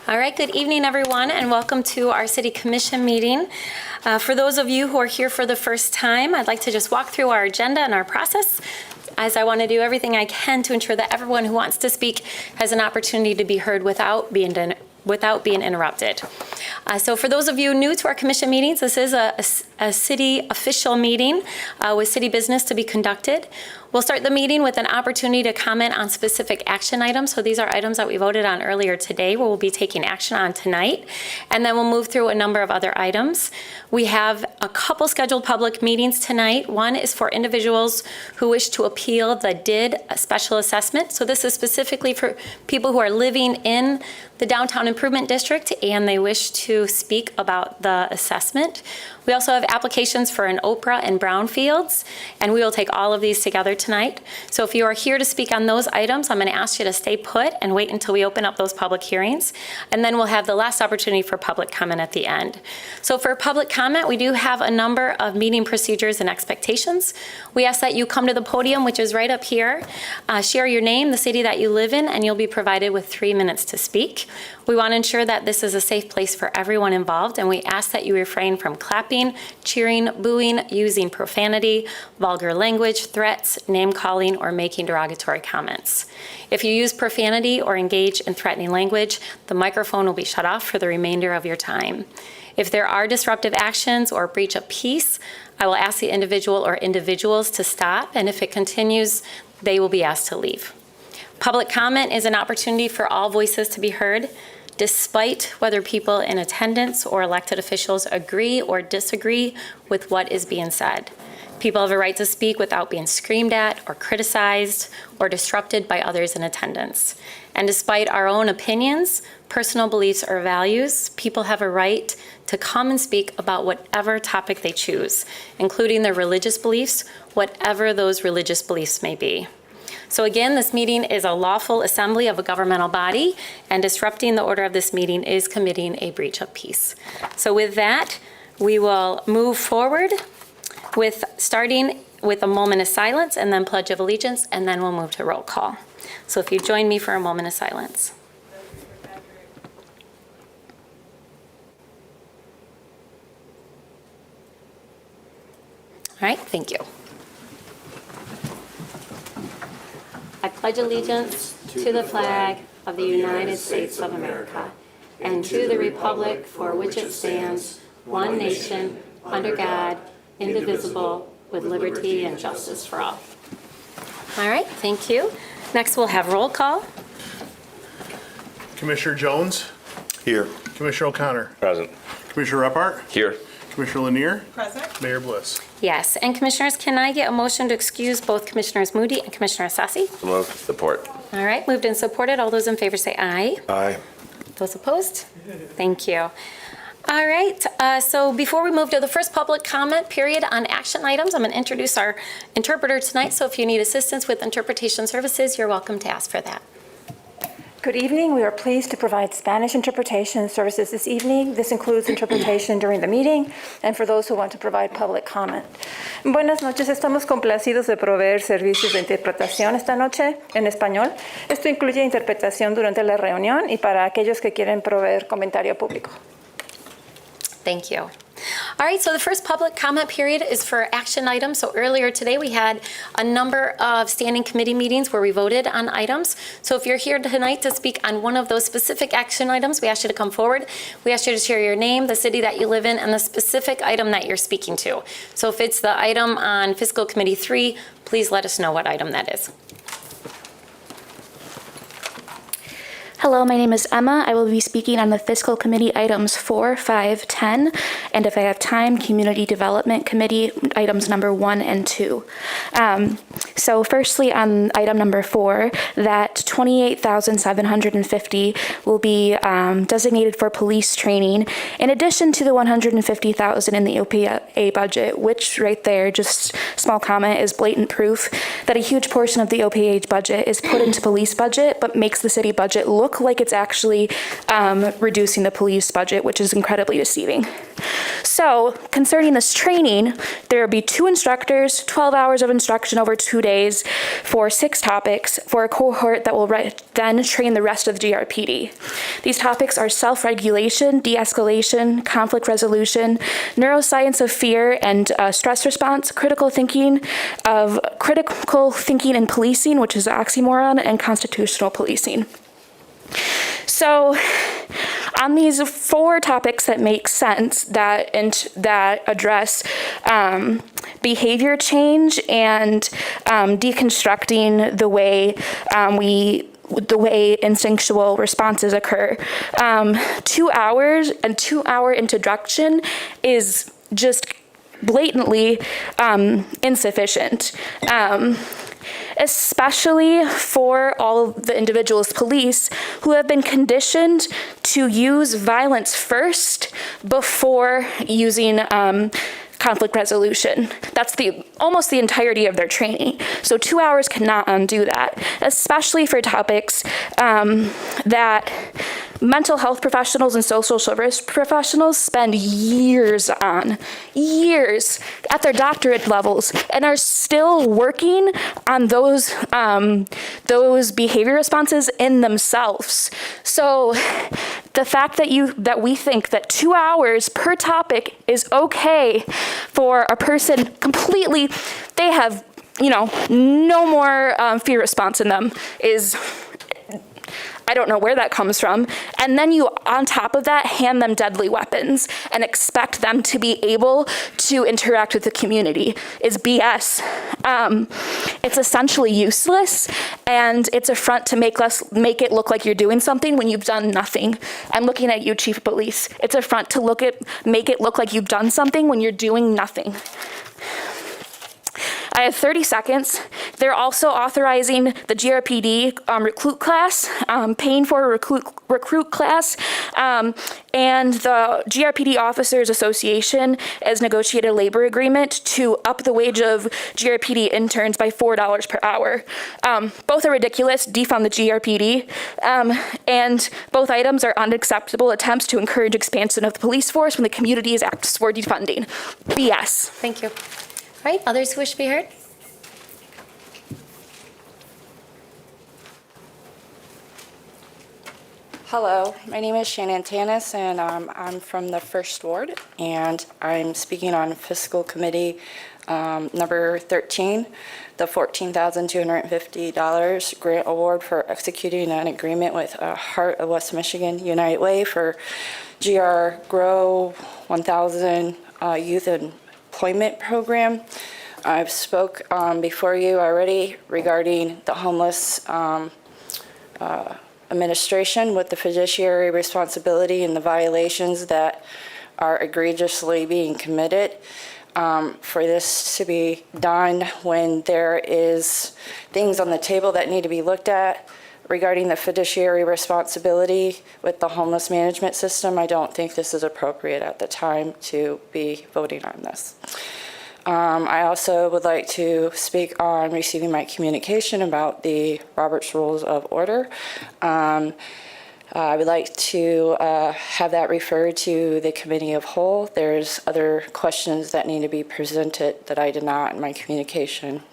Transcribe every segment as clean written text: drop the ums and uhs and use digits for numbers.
All right, good evening, everyone, and welcome to our City Commission meeting. For those of you who are here for the first time, I'd like to just walk through our agenda and our process, as I want to do everything I can to ensure that everyone who wants to speak has an opportunity to be heard without being interrupted. So for those of you new to our commission meetings, this is a city official meeting with city business to be conducted. We'll start the meeting with an opportunity to comment on specific action items. So these are items that we voted on earlier today, we'll be taking action on tonight. And then we'll move through a number of other items. We have a couple scheduled public meetings tonight. One is for individuals who wish to appeal the DID special assessment. So this is specifically for people who are living in the Downtown Improvement District and they wish to speak about the assessment. We also have applications for an Oprah and brownfields, and we will take all of these together tonight. So if you are here to speak on those items, I'm going to ask you to stay put and wait until we open up those public hearings, and then we'll have the last opportunity for public comment at the end. So for public comment, we do have a number of meeting procedures and expectations. We ask that you come to the podium, which is right up here, share your name, the city that you live in, and you'll be provided with 3 minutes to speak. We want to ensure that this is a safe place for everyone involved, and we ask that you refrain from clapping, cheering, booing, using profanity, vulgar language, threats, name-calling, or making derogatory comments. If you use profanity or engage in threatening language, the microphone will be shut off for the remainder of your time. If there are disruptive actions or breach of peace, I will ask the individual or individuals to stop, and if it continues, they will be asked to leave. Public comment is an opportunity for all voices to be heard, despite whether people in attendance or elected officials agree or disagree with what is being said. People have a right to speak without being screamed at or criticized or disrupted by others in attendance. And despite our own opinions, personal beliefs, or values, people have a right to come and speak about whatever topic they choose, including their religious beliefs, whatever those religious beliefs may be. So again, this meeting is a lawful assembly of a governmental body, and disrupting the order of this meeting is committing a breach of peace. So with that, we will move forward with starting with a moment of silence and then Pledge of Allegiance, and then we'll move to roll call. So if you join me for a moment of silence. All right, thank you. I pledge allegiance to the flag of the United States of America and to the republic for which it stands, one nation, under God, indivisible, with liberty and justice for all. All right, thank you. Next, we'll have roll call. Commissioner Jones? Here. Commissioner O'Connor? Present. Commissioner Repart? Here. Commissioner Lanier? Present. Mayor Bliss? Yes, and commissioners, can I get a motion to excuse both Commissioners Moody and Commissioner Sassi? So moved. Support. All right, moved and supported. All those in favor say aye. Aye. Those opposed? Thank you. All right, so before we move to the first public comment period on action items, I'm going to introduce our interpreter tonight. So if you need assistance with interpretation services, you're welcome to ask for that. Good evening. We are pleased to provide Spanish interpretation services this evening. This includes interpretation during the meeting and for those who want to provide public comment. Buenas noches. Estamos complacidos de proveer servicios de interpretación esta noche en español. Esto incluye interpretación durante la reunión y para aquellos que quieren proveer comentario público. Thank you. All right, so the first public comment period is for action items. So earlier today, we had a number of standing committee meetings where we voted on items. So if you're here tonight to speak on one of those specific action items, we ask you to come forward. We ask you to share your name, the city that you live in, and the specific item that you're speaking to. So if it's the item on Fiscal Committee 3, please let us know what item that is. Hello, my name is Emma. I will be speaking on the Fiscal Committee items 4, 5, 10, and if I have time, Community Development Committee items number 1 and 2. So firstly, on item number 4, that $28,750 will be designated for police training, in addition to the $150,000 in the OPA budget, which right there, just small comment, is blatant proof that a huge portion of the OPA budget is put into police budget, but makes the city budget look look like it's actually reducing the police budget, which is incredibly deceiving. So concerning this training, there will be 2 instructors, 12 hours of instruction over 2 days for 6 topics for a cohort that will then train the rest of the GRPD. These topics are self-regulation, de-escalation, conflict resolution, neuroscience of fear and stress response, critical thinking in policing, which is an oxymoron, and constitutional policing. So on these 4 topics that make sense, that address behavior change and deconstructing the way instinctual responses occur. 2 hours and 2-hour introduction is just blatantly insufficient. Especially for all of the individuals police who have been conditioned to use violence first before using conflict resolution. That's almost the entirety of their training. So 2 hours cannot undo that, especially for topics that mental health professionals and social service professionals spend years at their doctorate levels and are still working on those behavior responses in themselves. So the fact that we think that 2 hours per topic is okay for a person completely, they have, no more fear response in them is, I don't know where that comes from. And then you, on top of that, hand them deadly weapons and expect them to be able to interact with the community is BS. It's essentially useless, and it's a front to make it look like you're doing something when you've done nothing. I'm looking at you, Chief of Police. It's a front to make it look like you've done something when you're doing nothing. I have 30 seconds. They're also authorizing the GRPD recruit class, paying for a recruit class, and the GRPD Officers Association has negotiated a labor agreement to up the wage of GRPD interns by $4 per hour. Both are ridiculous, defund the GRPD, and both items are unacceptable attempts to encourage expansion of the police force when the community is asked for defunding. BS. Thank you. All right, others who wish to be heard? Hello, my name is Shannon Tanis, and I'm from the 1st Ward, and I'm speaking on Fiscal Committee number 13, the $14,250 grant award for executing an agreement with Heart of West Michigan United Way for GR Grow 1000 Youth Employment Program. I've spoke before you already regarding the homeless administration with the fiduciary responsibility and the violations that are egregiously being committed. For this to be done when there is things on the table that need to be looked at regarding the fiduciary responsibility with the homeless management system, I don't think this is appropriate at the time to be voting on this. I also would like to speak on receiving my communication about the Robert's Rules of Order. I would like to have that referred to the Committee of Whole. There's other questions that need to be presented that I did not in my communication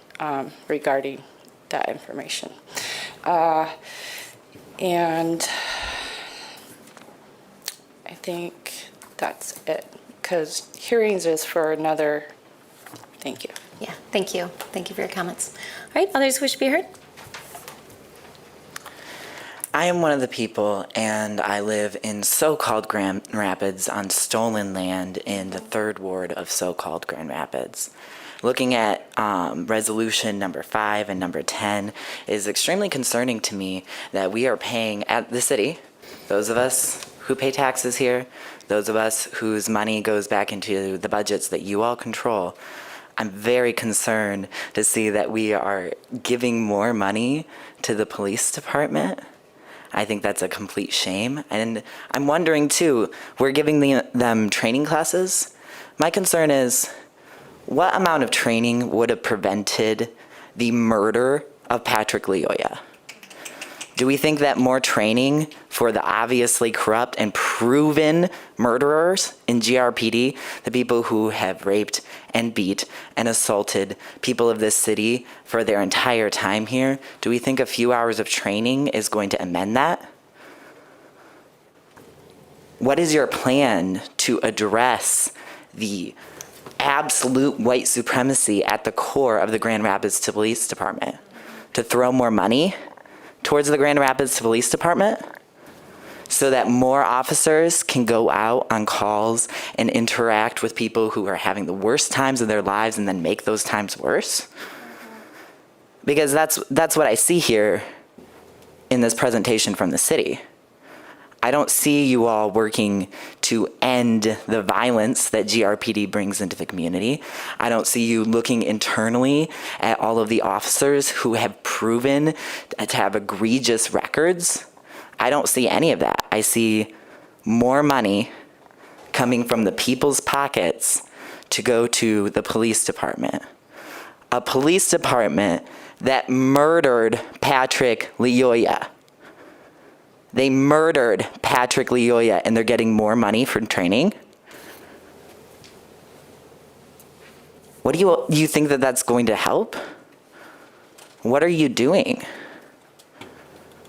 regarding that information. And I think that's it, because hearings is for another. Thank you. Yeah, thank you. Thank you for your comments. All right, others who wish to be heard? I am one of the people, and I live in so-called Grand Rapids on stolen land in the 3rd Ward of so-called Grand Rapids. Looking at resolution number 5 and number 10 is extremely concerning to me that we are paying at the city, those of us who pay taxes here, those of us whose money goes back into the budgets that you all control. I'm very concerned to see that we are giving more money to the police department. I think that's a complete shame. And I'm wondering too, we're giving them training classes. My concern is, what amount of training would have prevented the murder of Patrick Leoya? Do we think that more training for the obviously corrupt and proven murderers in GRPD, the people who have raped and beat and assaulted people of this city for their entire time here, do we think a few hours of training is going to amend that? What is your plan to address the absolute white supremacy at the core of the Grand Rapids Police Department? To throw more money towards the Grand Rapids Police Department so that more officers can go out on calls and interact with people who are having the worst times of their lives and then make those times worse? Because that's what I see here in this presentation from the city. I don't see you all working to end the violence that GRPD brings into the community. I don't see you looking internally at all of the officers who have proven to have egregious records. I don't see any of that. I see more money coming from the people's pockets to go to the police department. A police department that murdered Patrick Lyoya. They murdered Patrick Lyoya and they're getting more money for training? What do you think that that's going to help? What are you doing?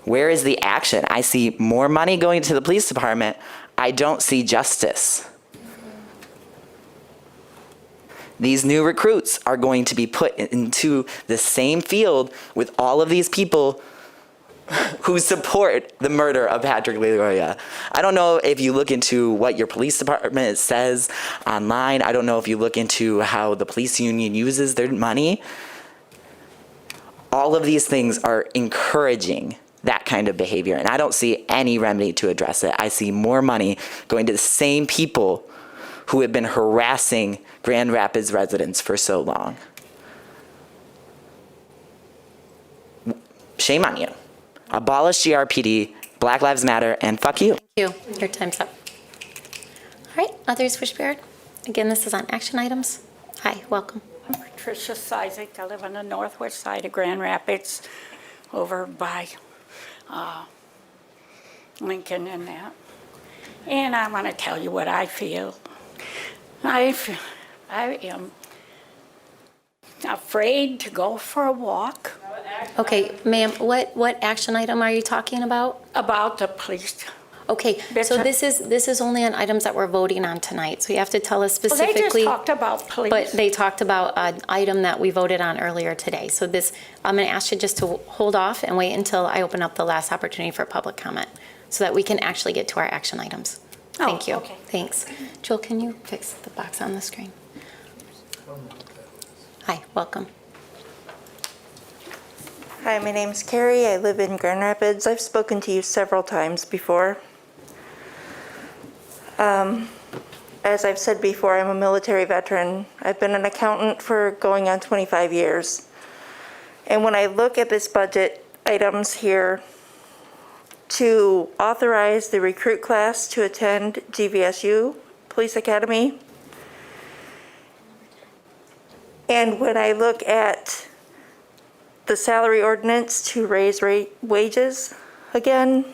Where is the action? I see more money going to the police department. I don't see justice. These new recruits are going to be put into the same field with all of these people who support the murder of Patrick Lyoya. I don't know if you look into what your police department says online. I don't know if you look into how the police union uses their money. All of these things are encouraging that kind of behavior, and I don't see any remedy to address it. I see more money going to the same people who have been harassing Grand Rapids residents for so long. Shame on you. Abolish GRPD, Black Lives Matter, and fuck you. Thank you. Your time's up. All right, others wish to be heard? Again, this is on action items. Hi, welcome. I'm Patricia Sizik. I live on the northwest side of Grand Rapids, over by Lincoln and that. And I want to tell you what I feel. I am afraid to go for a walk. Okay, ma'am, what action item are you talking about? About the police. Okay, so this is only on items that we're voting on tonight, so you have to tell us Well, they specifically. just talked about police. But they talked about an item that we voted on earlier today. So this, I'm going to ask you just to hold off and wait until I open up the last opportunity for public comment so that we can actually get to our action items. Oh, Thank you. okay. Thanks. Joel, can you fix the box on the screen? Hi, welcome. Hi, my name's Carrie. I live in Grand Rapids. I've spoken to you several times before. As I've said before, I'm a military veteran. I've been an accountant for going on 25 years. And when I look at this budget items here, to authorize the recruit class to attend GVSU Police Academy, and when I look at the salary ordinance to raise wages again,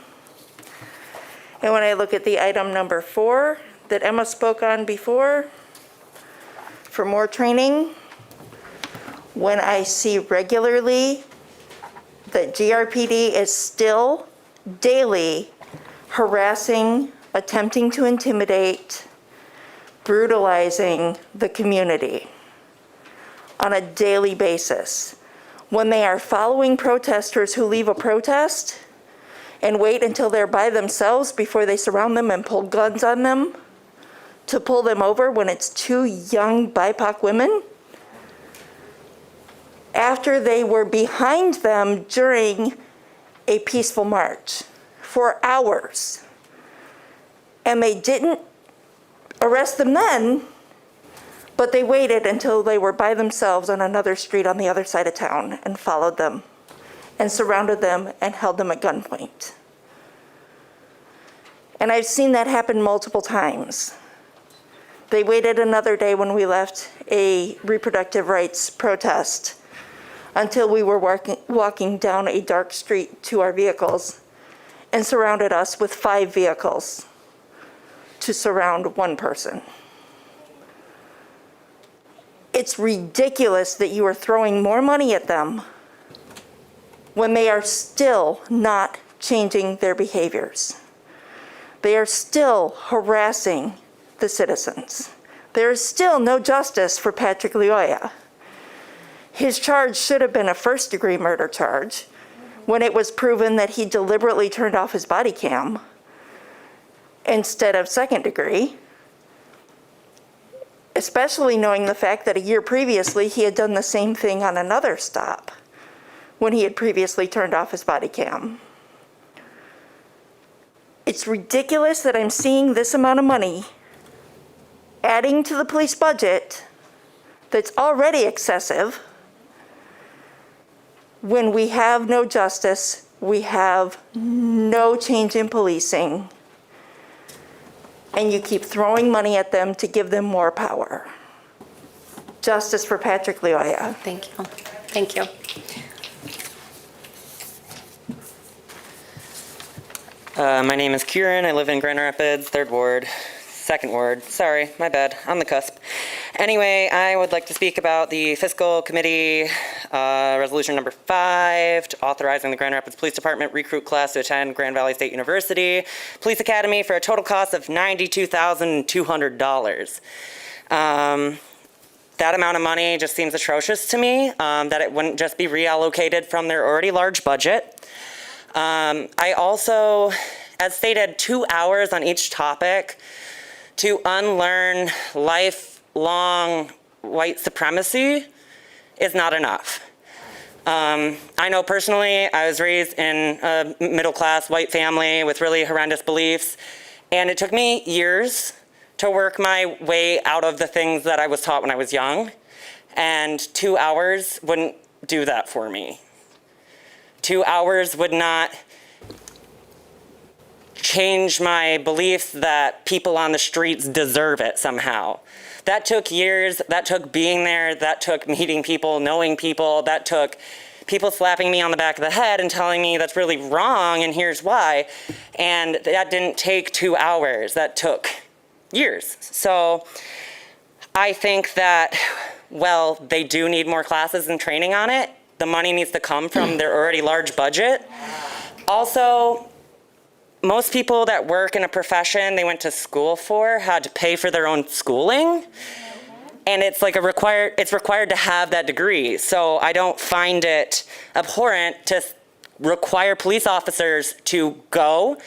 and when I look at the item number 4 that Emma spoke on before, for more training, when I see regularly that GRPD is still daily harassing, attempting to intimidate, brutalizing the community on a daily basis, when they are following protesters who leave a protest and wait until they're by themselves before they surround them and pull guns on them to pull them over when it's 2 young BIPOC women, after they were behind them during a peaceful march for hours. And they didn't arrest them then, but they waited until they were by themselves on another street on the other side of town and followed them and surrounded them and held them at gunpoint. And I've seen that happen multiple times. They waited another day when we left a reproductive rights protest until we were walking down a dark street to our vehicles and surrounded us with 5 vehicles to surround one person. It's ridiculous that you are throwing more money at them when they are still not changing their behaviors. They are still harassing the citizens. There is still no justice for Patrick Lyoya. His charge should have been a first-degree murder charge when it was proven that he deliberately turned off his body cam instead of second degree, especially knowing the fact that a year previously he had done the same thing on another stop when he had previously turned off his body cam. It's ridiculous that I'm seeing this amount of money adding to the police budget that's already excessive when we have no justice, we have no change in policing, and you keep throwing money at them to give them more power. Justice for Patrick Lyoya. Thank you. Thank you. My name is Kieran. I live in Grand Rapids, 3rd Ward, 2nd Ward. Sorry, my bad. On the cusp. Anyway, I would like to speak about the Fiscal Committee Resolution number 5, authorizing the Grand Rapids Police Department recruit class to attend Grand Valley State University Police Academy for a total cost of $92,200. That amount of money just seems atrocious to me, that it wouldn't just be reallocated from their already large budget. I also, as stated, 2 hours on each topic to unlearn lifelong white supremacy is not enough. I know personally, I was raised in a middle-class white family with really horrendous beliefs, and it took me years to work my way out of the things that I was taught when I was young, and 2 hours wouldn't do that for me. 2 hours would not change my beliefs that people on the streets deserve it somehow. That took years, that took being there, that took meeting people, knowing people, that took people slapping me on the back of the head and telling me that's really wrong and here's why. And that didn't take 2 hours, that took years. So I think that, well, they do need more classes and training on it. The money needs to come from their already large budget. Also, most people that work in a profession they went to school for had to pay for their own schooling. And it's like it's required to have that degree. So I don't find it abhorrent to require police officers to go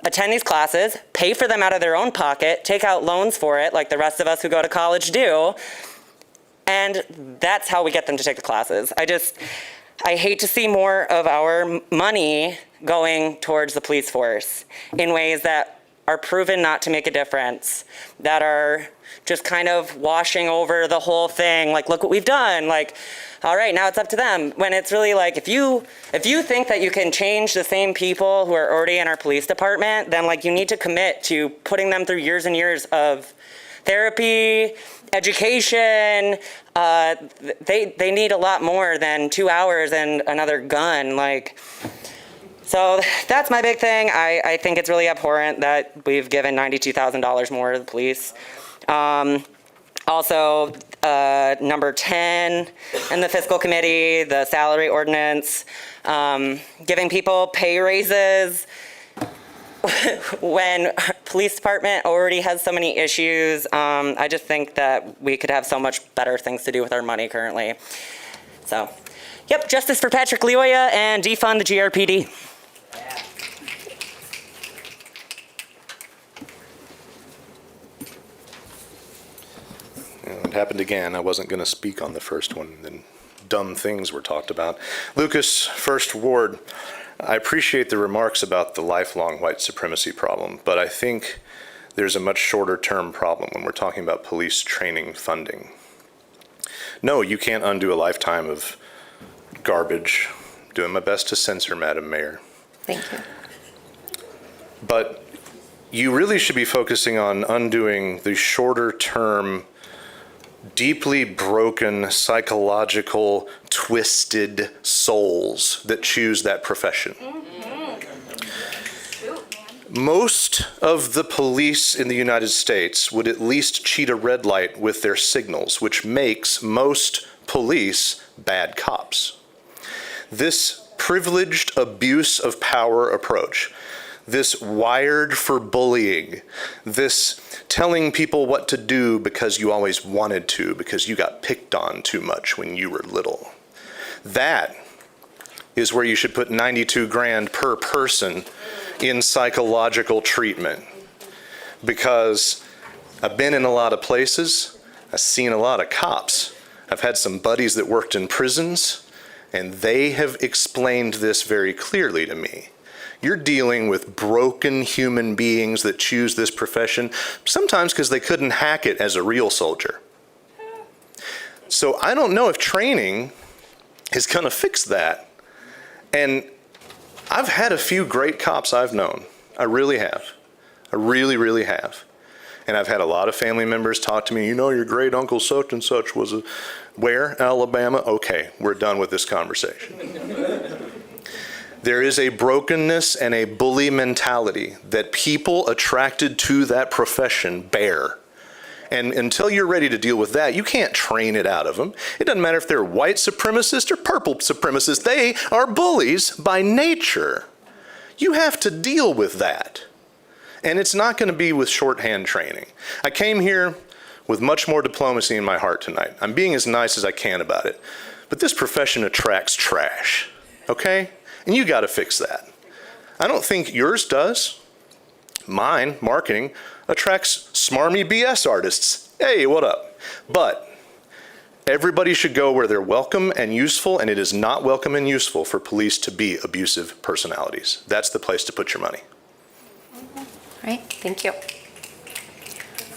attend these classes, pay for them out of their own pocket, take out loans for it like the rest of us who go to college do. And that's how we get them to take the classes. I hate to see more of our money going towards the police force in ways that are proven not to make a difference, that are just kind of washing over the whole thing. Like, look what we've done. Like, all right, now it's up to them. When it's really like, if you think that you can change the same people who are already in our police department, then like you need to commit to putting them through years and years of therapy, education. They need a lot more than 2 hours and another gun. So that's my big thing. I think it's really abhorrent that we've given $92,000 more to the police. Also, number 10 in the fiscal committee, the salary ordinance, giving people pay raises when police department already has so many issues. I just think that we could have so much better things to do with our money currently. So, yep, justice for Patrick Lyoya and defund the GRPD. It happened again. I wasn't going to speak on the first one. Then dumb things were talked about. Lucas, 1st Ward. I appreciate the remarks about the lifelong white supremacy problem, but I think there's a much shorter term problem when we're talking about police training funding. No, you can't undo a lifetime of garbage. Doing my best to censor, Madam Mayor. Thank you. But you really should be focusing on undoing the shorter term, deeply broken psychological twisted souls that choose that profession. Most of the police in the United States would at least cheat a red light with their signals, which makes most police bad cops. This privileged abuse of power approach, this wired for bullying, this telling people what to do because you always wanted to, because you got picked on too much when you were little. That is where you should put 92 grand per person in psychological treatment. Because I've been in a lot of places, I've seen a lot of cops. I've had some buddies that worked in prisons, and they have explained this very clearly to me. You're dealing with broken human beings that choose this profession, sometimes because they couldn't hack it as a real soldier. So I don't know if training is going to fix that. And I've had a few great cops I've known. I really have. I really, really have. And I've had a lot of family members talk to me, you know, your great uncle such and such was where? Alabama? Okay, we're done with this conversation. There is a brokenness and a bully mentality that people attracted to that profession bear. And until you're ready to deal with that, you can't train it out of them. It doesn't matter if they're white supremacists or purple supremacists. They are bullies by nature. You have to deal with that. And it's not going to be with shorthand training. I came here with much more diplomacy in my heart tonight. I'm being as nice as I can about it. But this profession attracts trash, okay? And you got to fix that. I don't think yours does. Mine, marketing, attracts smarmy BS artists. Hey, what up? But everybody should go where they're welcome and useful, and it is not welcome and useful for police to be abusive personalities. That's the place to put your money. All right, thank you. All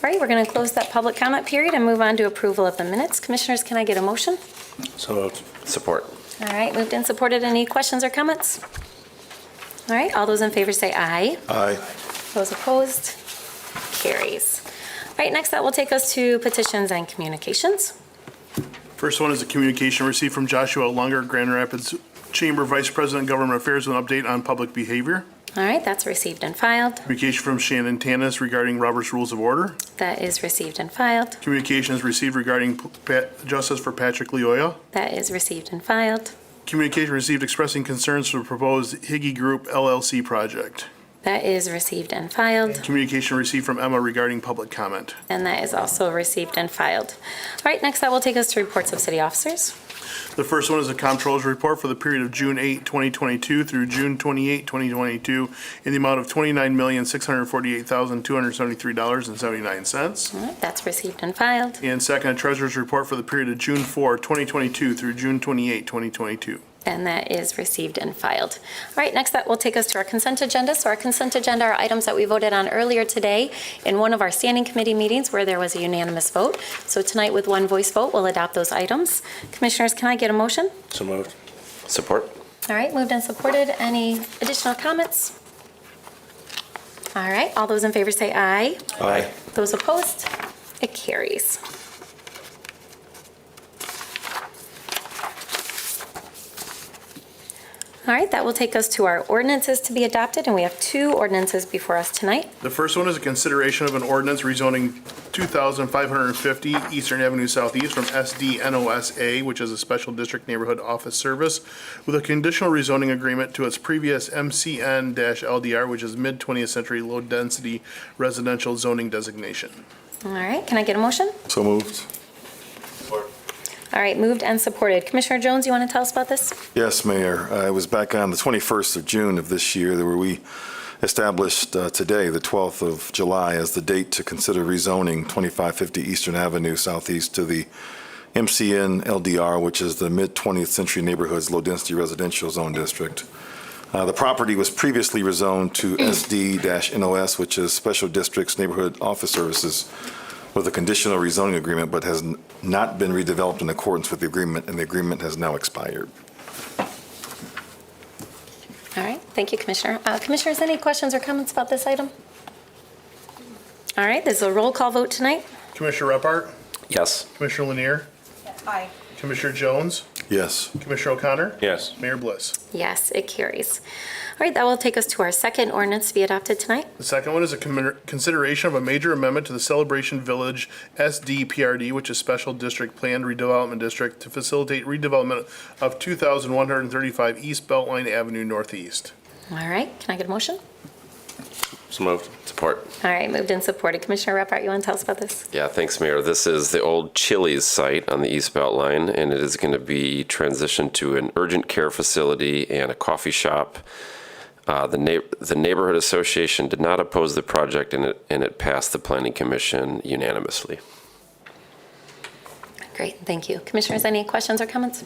right, we're going to close that public comment period and move on to approval of the minutes. Commissioners, can I get a motion? So moved. Support. All right, moved and supported. Any questions or comments? All right, all those in favor say aye. Aye. Those opposed? Carries. All right, next that will take us to petitions and communications. First one is a communication received from Joshua Lunger, Grand Rapids Chamber Vice President, Government Affairs, with an update on public behavior. All right, that's received and filed. Communication from Shannon Tanis regarding Robert's Rules of Order. That is received and filed. Communication is received regarding justice for Patrick Leoya. That is received and filed. Communication received expressing concerns for the proposed Higgy Group LLC project. That is received and filed. Communication received from Emma regarding public comment. And that is also received and filed. All right, next that will take us to reports of city officers. The first one is the Comptroller's report for the period of June 8, 2022 through June 28, 2022 in the amount of $29,648,273.79. All right, that's received and filed. And second, a Treasurer's report for the period of June 4, 2022 through June 28, 2022. And that is received and filed. All right, next that will take us to our consent agenda. So our consent agenda are items that we voted on earlier today in one of our standing committee meetings where there was a unanimous vote. So tonight with one voice vote, we'll adopt those items. Commissioners, can I get a motion? So moved. Support. All right, moved and supported. Any additional comments? All right, all those in favor say aye. Aye. Those opposed? It carries. All right, that will take us to our ordinances to be adopted, and we have two ordinances before us tonight. The first one is a consideration of an ordinance rezoning 2,550 Eastern Avenue Southeast from SDNOSA, which is a Special District Neighborhood Office Service, with a conditional rezoning agreement to its previous MCN-LDR, which is mid-20th century low-density residential zoning designation. All right, can I get a motion? So moved. All right, moved and supported. Commissioner Jones, you want to tell us about this? Yes, Mayor. It was back on the 21st of June of this year where we established today, the 12th of July, as the date to consider rezoning 2550 Eastern Avenue Southeast to the MCN LDR, which is the mid-20th century neighborhoods low-density residential zone district. The property was previously rezoned to SD-NOS, which is Special Districts Neighborhood Office Services, with a conditional rezoning agreement, but has not been redeveloped in accordance with the agreement, and the agreement has now expired. All right, thank you, Commissioner. Commissioners, any questions or comments about this item? All right, this is a roll call vote tonight. Commissioner Repart, Yes. Commissioner Lanier, Aye. Commissioner Jones, Yes. Commissioner O'Connor? Yes. Mayor Bliss? Yes, it carries. All right, that will take us to our second ordinance to be adopted tonight. The second one is a consideration of a major amendment to the Celebration Village SDPRD, which is Special District Planned Redevelopment District, to facilitate redevelopment of 2,135 East Beltline Avenue Northeast. All right, can I get a motion? So moved. Support. All right, moved and supported. Commissioner Repart, you want to tell us about this? Yeah, thanks, Mayor. This is the old Chili's site on the East Beltline, and it is going to be transitioned to an urgent care facility and a coffee shop. The neighborhood association did not oppose the project, and it passed the Planning Commission unanimously. Great, thank you. Commissioners, any questions or comments?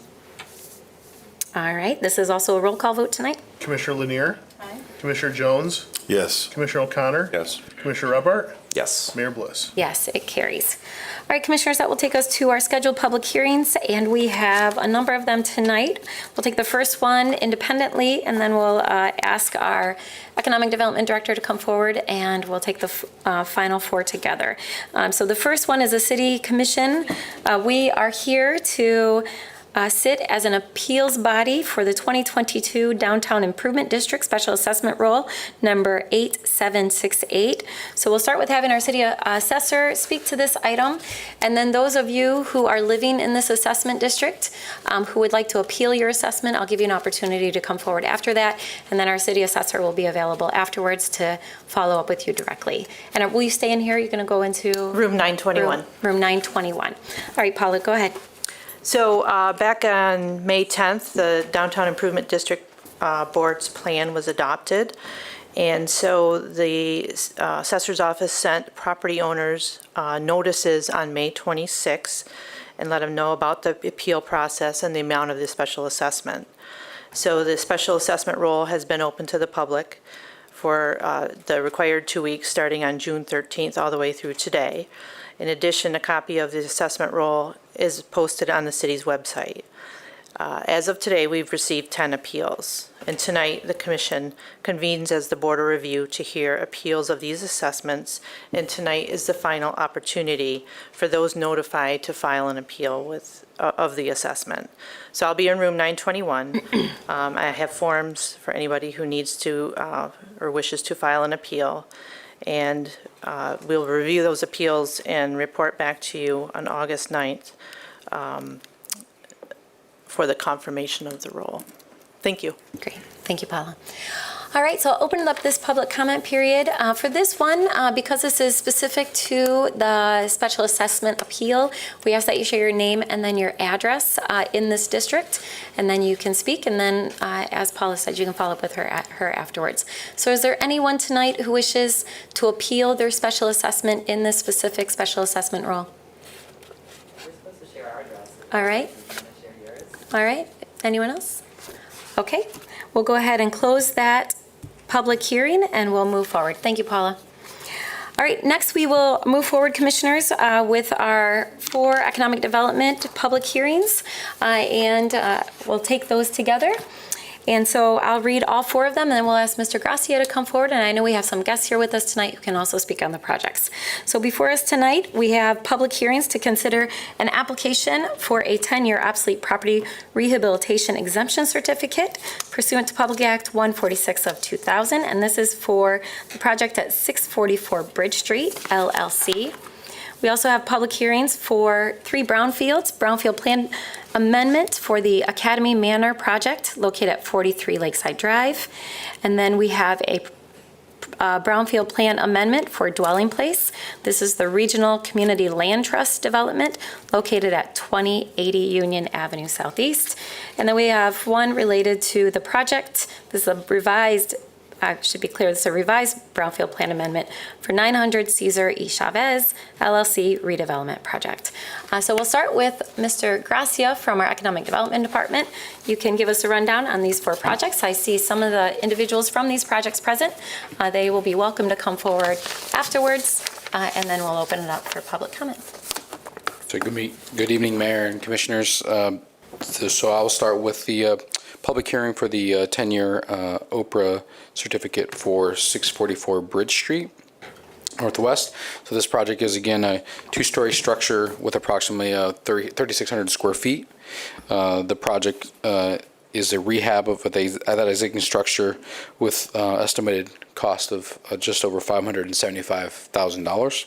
All right, this is also a roll call vote tonight. Commissioner Lanier? Aye. Commissioner Jones? Yes. Commissioner O'Connor? Yes. Commissioner Repart? Yes. Mayor Bliss? Yes, it carries. All right, Commissioners, that will take us to our scheduled public hearings, and we have a number of them tonight. We'll take the first one independently, and then we'll ask our Economic Development Director to come forward, and we'll take the final four together. So the first one is a City Commission. We are here to sit as an appeals body for the 2022 Downtown Improvement District Special Assessment Roll number 8768. So we'll start with having our city assessor speak to this item, and then those of you who are living in this assessment district who would like to appeal your assessment, I'll give you an opportunity to come forward after that, and then our city assessor will be available afterwards to follow up with you directly. And will you stay in here? You're going to go into Room 921. Room 921. All right, Paula, go ahead. So back on May 10th, the Downtown Improvement District Board's plan was adopted. And so the assessor's office sent property owners notices on May 26th and let them know about the appeal process and the amount of the special assessment. So the special assessment roll has been open to the public for the required 2 weeks, starting on June 13th all the way through today. In addition, a copy of the assessment roll is posted on the city's website. As of today, we've received 10 appeals, and tonight the commission convenes as the board of review to hear appeals of these assessments, and tonight is the final opportunity for those notified to file an appeal of the assessment. So I'll be in room 921. I have forms for anybody who needs to or wishes to file an appeal, and we'll review those appeals and report back to you on August 9th for the confirmation of the roll. Thank you. Great. Thank you, Paula. All right, so I'll open up this public comment period. For this one, because this is specific to the special assessment appeal, we ask that you share your name and then your address in this district, and then you can speak, and then, as Paula said, you can follow up with her afterwards. So is there anyone tonight who wishes to appeal their special assessment in this specific special assessment role? We're supposed to share our address. All right. All right, anyone else? Okay, we'll go ahead and close that public hearing and we'll move forward. Thank you, Paula. All right, next we will move forward, Commissioners, with our 4 economic development public hearings, and we'll take those together. And so I'll read all 4 of them, and then we'll ask Mr. Gracia to come forward. And I know we have some guests here with us tonight who can also speak on the projects. So before us tonight, we have public hearings to consider an application for a 10-year obsolete property rehabilitation exemption certificate pursuant to Public Act 146 of 2000. And this is for the project at 644 Bridge Street, LLC. We also have public hearings for 3 brownfield plan amendment for the Academy Manor project located at 43 Lakeside Drive. And then we have a brownfield plan amendment for dwelling place. This is the Regional Community Land Trust development located at 2080 Union Avenue Southeast. And then we have one related to the project. This is a revised should be clear, this is a revised brownfield plan amendment for 900 Cesar E. Chavez LLC redevelopment project. So we'll start with Mr. Gracia from our Economic Development Department. You can give us a rundown on these 4 projects. I see some of the individuals from these projects present. They will be welcome to come forward afterwards, and then we'll open it up for public comment. So good evening, Mayor and Commissioners. So I'll start with the public hearing for the 10-year Oprah certificate for 644 Bridge Street. northwest. So this project is, again, a two-story structure with approximately 3,600 square feet. The project is a rehab of that existing structure with estimated cost of just over $575,000.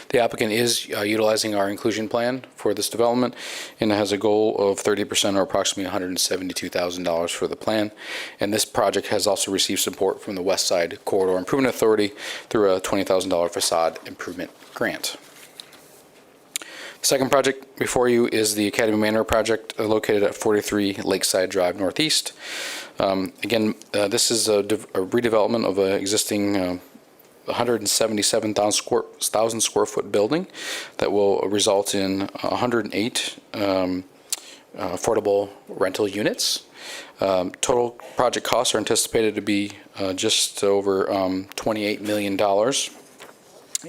The applicant is utilizing our inclusion plan for this development and has a goal of 30% or approximately $172,000 for the plan. And this project has also received support from the West Side Corridor Improvement Authority through a $20,000 facade improvement grant. The second project before you is the Academy Manor project located at 43 Lakeside Drive Northeast. Again, this is a redevelopment of an existing 177,000 square foot building that will result in 108 affordable rental units. Total project costs are anticipated to be just over $28 million.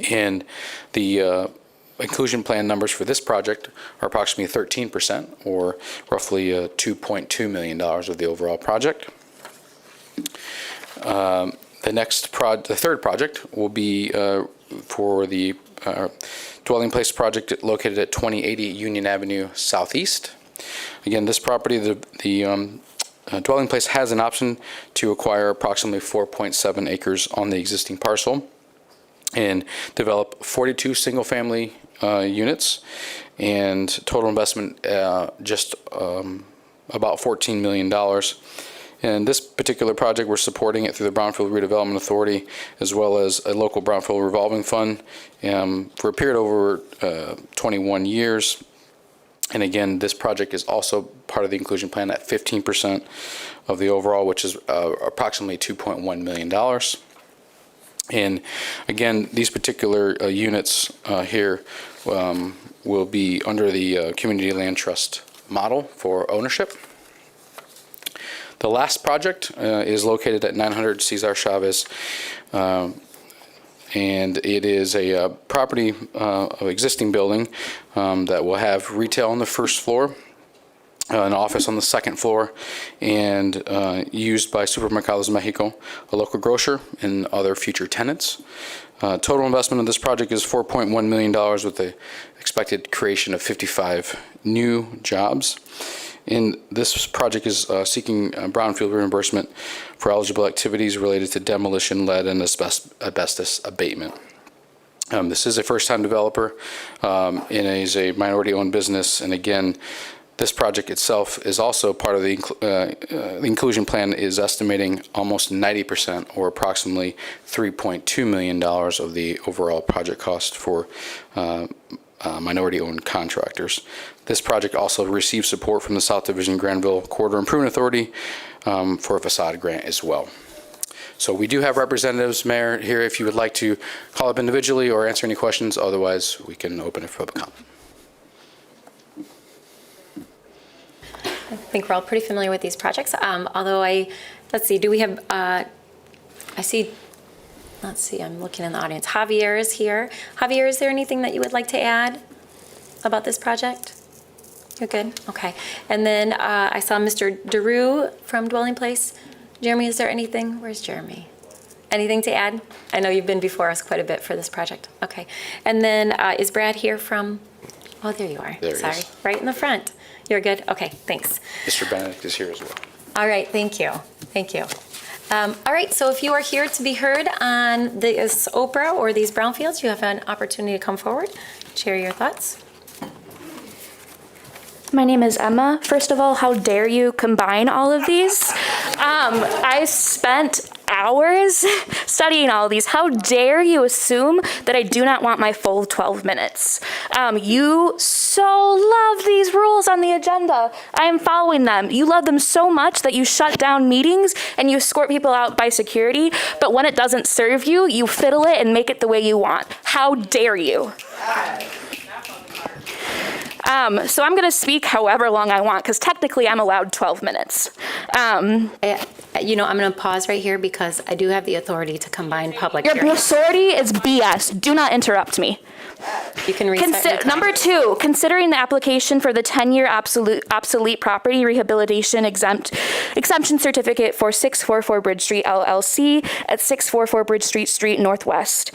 And the inclusion plan numbers for this project are approximately 13%, or roughly $2.2 million of the overall project. The third project will be for the dwelling place project located at 2080 Union Avenue Southeast. Again, this property, the dwelling place has an option to acquire approximately 4.7 acres on the existing parcel and develop 42 single-family units, and total investment just about $14 million. And this particular project, we're supporting it through the Brownfield Redevelopment Authority, as well as a local Brownfield Revolving Fund for a period over 21 years. And again, this project is also part of the inclusion plan at 15% of the overall, which is approximately $2.1 million. And again, these particular units here will be under the Community Land Trust model for ownership. The last project is located at 900 Cesar Chavez, and it is a property of existing building that will have retail on the first floor, an office on the second floor, and used by Supermercados Mexico, a local grocer, and other future tenants. Total investment of this project is $4.1 million with the expected creation of 55 new jobs. And this project is seeking brownfield reimbursement for eligible activities related to demolition, lead, and asbestos abatement. This is a first-time developer and is a minority-owned business. And again, this project itself is also part of the inclusion plan, is estimating almost 90%, or approximately $3.2 million of the overall project cost for minority-owned contractors. This project also received support from the South Division Granville Corridor Improvement Authority for a facade grant as well. So we do have representatives, Mayor, here if you would like to call up individually or answer any questions. Otherwise, we can open it for public comment. I think we're all pretty familiar with these projects. Although let's see, do we have, let's see, I'm looking in the audience. Javier is here. Javier, is there anything that you would like to add about this project? You're good? Okay. And then I saw Mr. Daru from Dwelling Place. Jeremy, is there anything? Where's Jeremy? Anything to add? I know you've been before us quite a bit for this project. Okay. And then is Brad here from, oh, there you are. There he Sorry. is. Right in the front. You're good? Okay, thanks. Mr. Benedict is here as well. All right, thank you. Thank you. All right, so if you are here to be heard on this Oprah or these brownfields, you have an opportunity to come forward, share your thoughts. My name is Emma. First of all, how dare you combine all of these? I spent hours studying all of these. How dare you assume that I do not want my full 12 minutes? You so love these rules on the agenda. I am following them. You love them so much that you shut down meetings and you escort people out by security, but when it doesn't serve you, you fiddle it and make it the way you want. How dare you? So I'm going to speak however long I want, because technically I'm allowed 12 minutes. I'm going to pause right here because I do have the authority to combine public Your hearings. authority is BS. Do not interrupt me. You can reset your time. Number 2, considering the application for the 10-year obsolete property rehabilitation exemption certificate for 644 Bridge Street LLC at 644 Bridge Street Northwest.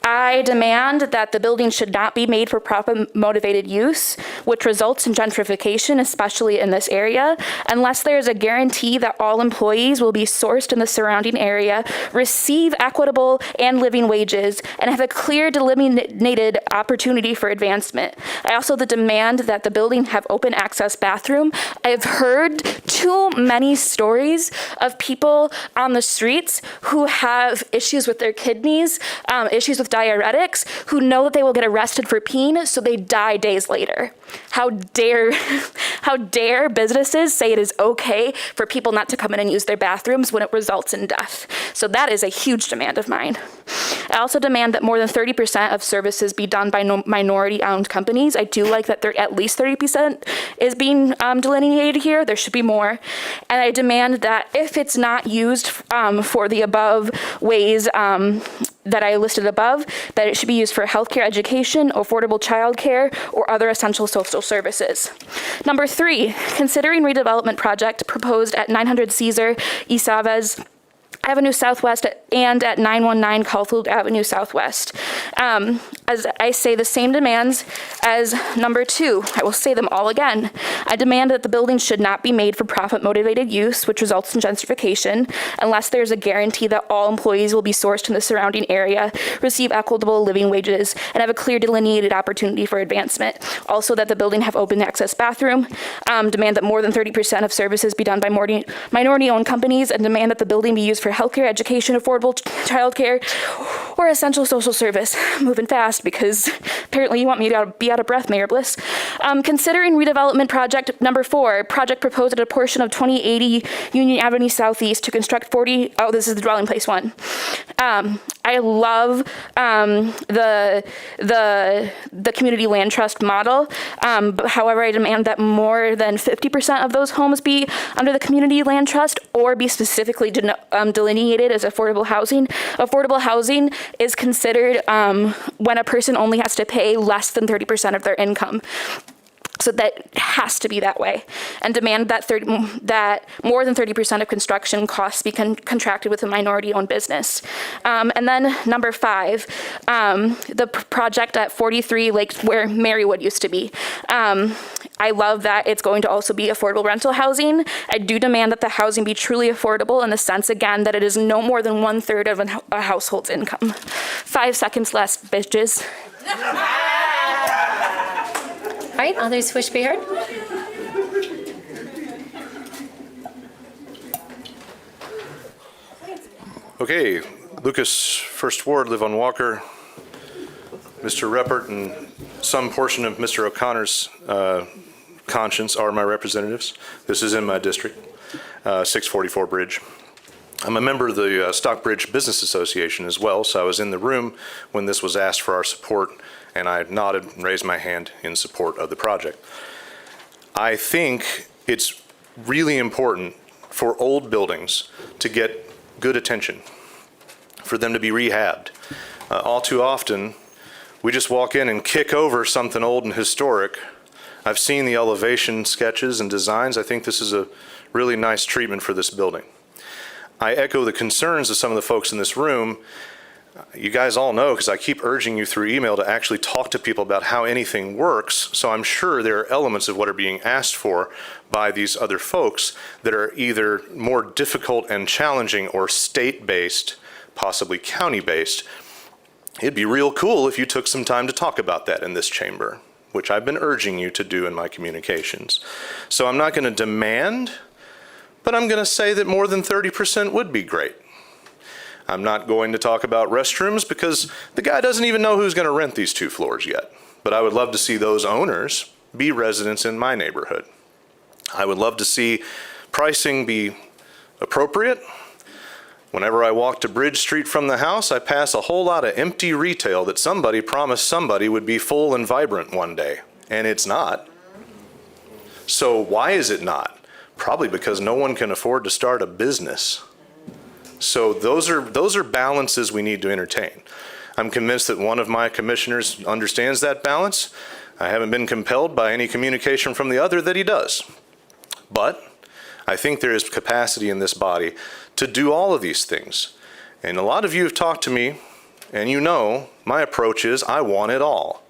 I demand that the building should not be made for profit motivated use, which results in gentrification, especially in this area, unless there is a guarantee that all employees will be sourced in the surrounding area, receive equitable and living wages, and have a clear delimited opportunity for advancement. I also demand that the building have open access bathroom. I've heard too many stories of people on the streets who have issues with their kidneys, issues with diuretics, who know that they will get arrested for peeing, so they die days later. How dare businesses say it is okay for people not to come in and use their bathrooms when it results in death? So that is a huge demand of mine. I also demand that more than 30% of services be done by minority-owned companies. I do like that at least 30% is being delineated here. There should be more. And I demand that if it's not used for the above ways that I listed above, that it should be used for healthcare, education, affordable childcare, or other essential social services. Number 3, considering redevelopment project proposed at 900 Cesar E. Chavez Avenue Southwest and at 919 Caulfield Avenue Southwest. As I say the same demands as number 2, I will say them all again. I demand that the building should not be made for profit motivated use, which results in gentrification, unless there's a guarantee that all employees will be sourced in the surrounding area, receive equitable living wages, and have a clear delineated opportunity for advancement. Also that the building have open access bathroom, demand that more than 30% of services be done by minority-owned companies, and demand that the building be used for healthcare, education, affordable childcare, or essential social service. Moving fast because apparently you want me to be out of breath, Mayor Bliss. Considering redevelopment project number 4, project proposed at a portion of 2080 Union Avenue Southeast to construct this is the dwelling place one. I love the community land trust model. But however, I demand that more than 50% of those homes be under the community land trust or be specifically delineated as affordable housing. Affordable housing is considered when a person only has to pay less than 30% of their income. So that has to be that way, and demand that more than 30% of construction costs be contracted with a minority-owned business. And then number 5, the project at 43 Lakes, where Marywood used to be. I love that it's going to also be affordable rental housing. I do demand that the housing be truly affordable in the sense, again, that it is no more than 1/3 of a household's income. 5 seconds less, bitches. All right, others wish to be heard? Okay, Lucas, First Ward, live on Walker. Mr. Reppert and some portion of Mr. O'Connor's conscience are my representatives. This is in my district, 644 Bridge. I'm a member of the Stockbridge Business Association as well, so I was in the room when this was asked for our support, and I nodded and raised my hand in support of the project. I think it's really important for old buildings to get good attention, for them to be rehabbed. All too often, we just walk in and kick over something old and historic. I've seen the elevation sketches and designs. I think this is a really nice treatment for this building. I echo the concerns of some of the folks in this room. You guys all know, because I keep urging you through email to actually talk to people about how anything works, so I'm sure there are elements of what are being asked for by these other folks that are either more difficult and challenging or state-based, possibly county-based. It'd be real cool if you took some time to talk about that in this chamber, which I've been urging you to do in my communications. So I'm not going to demand, but I'm going to say that more than 30% would be great. I'm not going to talk about restrooms because the guy doesn't even know who's going to rent these 2 floors yet. But I would love to see those owners be residents in my neighborhood. I would love to see pricing be appropriate. Whenever I walk to Bridge Street from the house, I pass a whole lot of empty retail that somebody promised somebody would be full and vibrant one day, and it's not. So why is it not? Probably because no one can afford to start a business. So those are balances we need to entertain. I'm convinced that one of my commissioners understands that balance. I haven't been compelled by any communication from the other that he does. But I think there is capacity in this body to do all of these things. And a lot of you have talked to me, and you know my approach is I want it all.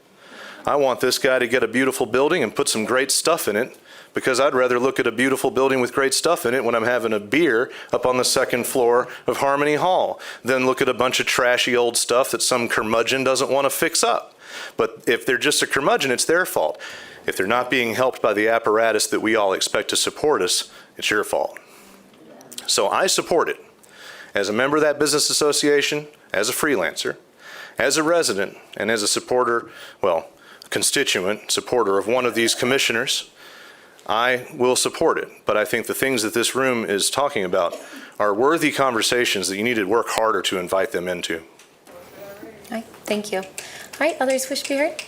I want this guy to get a beautiful building and put some great stuff in it, because I'd rather look at a beautiful building with great stuff in it when I'm having a beer up on the second floor of Harmony Hall than look at a bunch of trashy old stuff that some curmudgeon doesn't want to fix up. But if they're just a curmudgeon, it's their fault. If they're not being helped by the apparatus that we all expect to support us, it's your fault. So I support it. As a member of that business association, as a freelancer, as a resident, and as a supporter, well, constituent supporter of one of these commissioners, I will support it. But I think the things that this room is talking about are worthy conversations that you need to work harder to invite them into. All right, thank you. All right, others wish to be heard?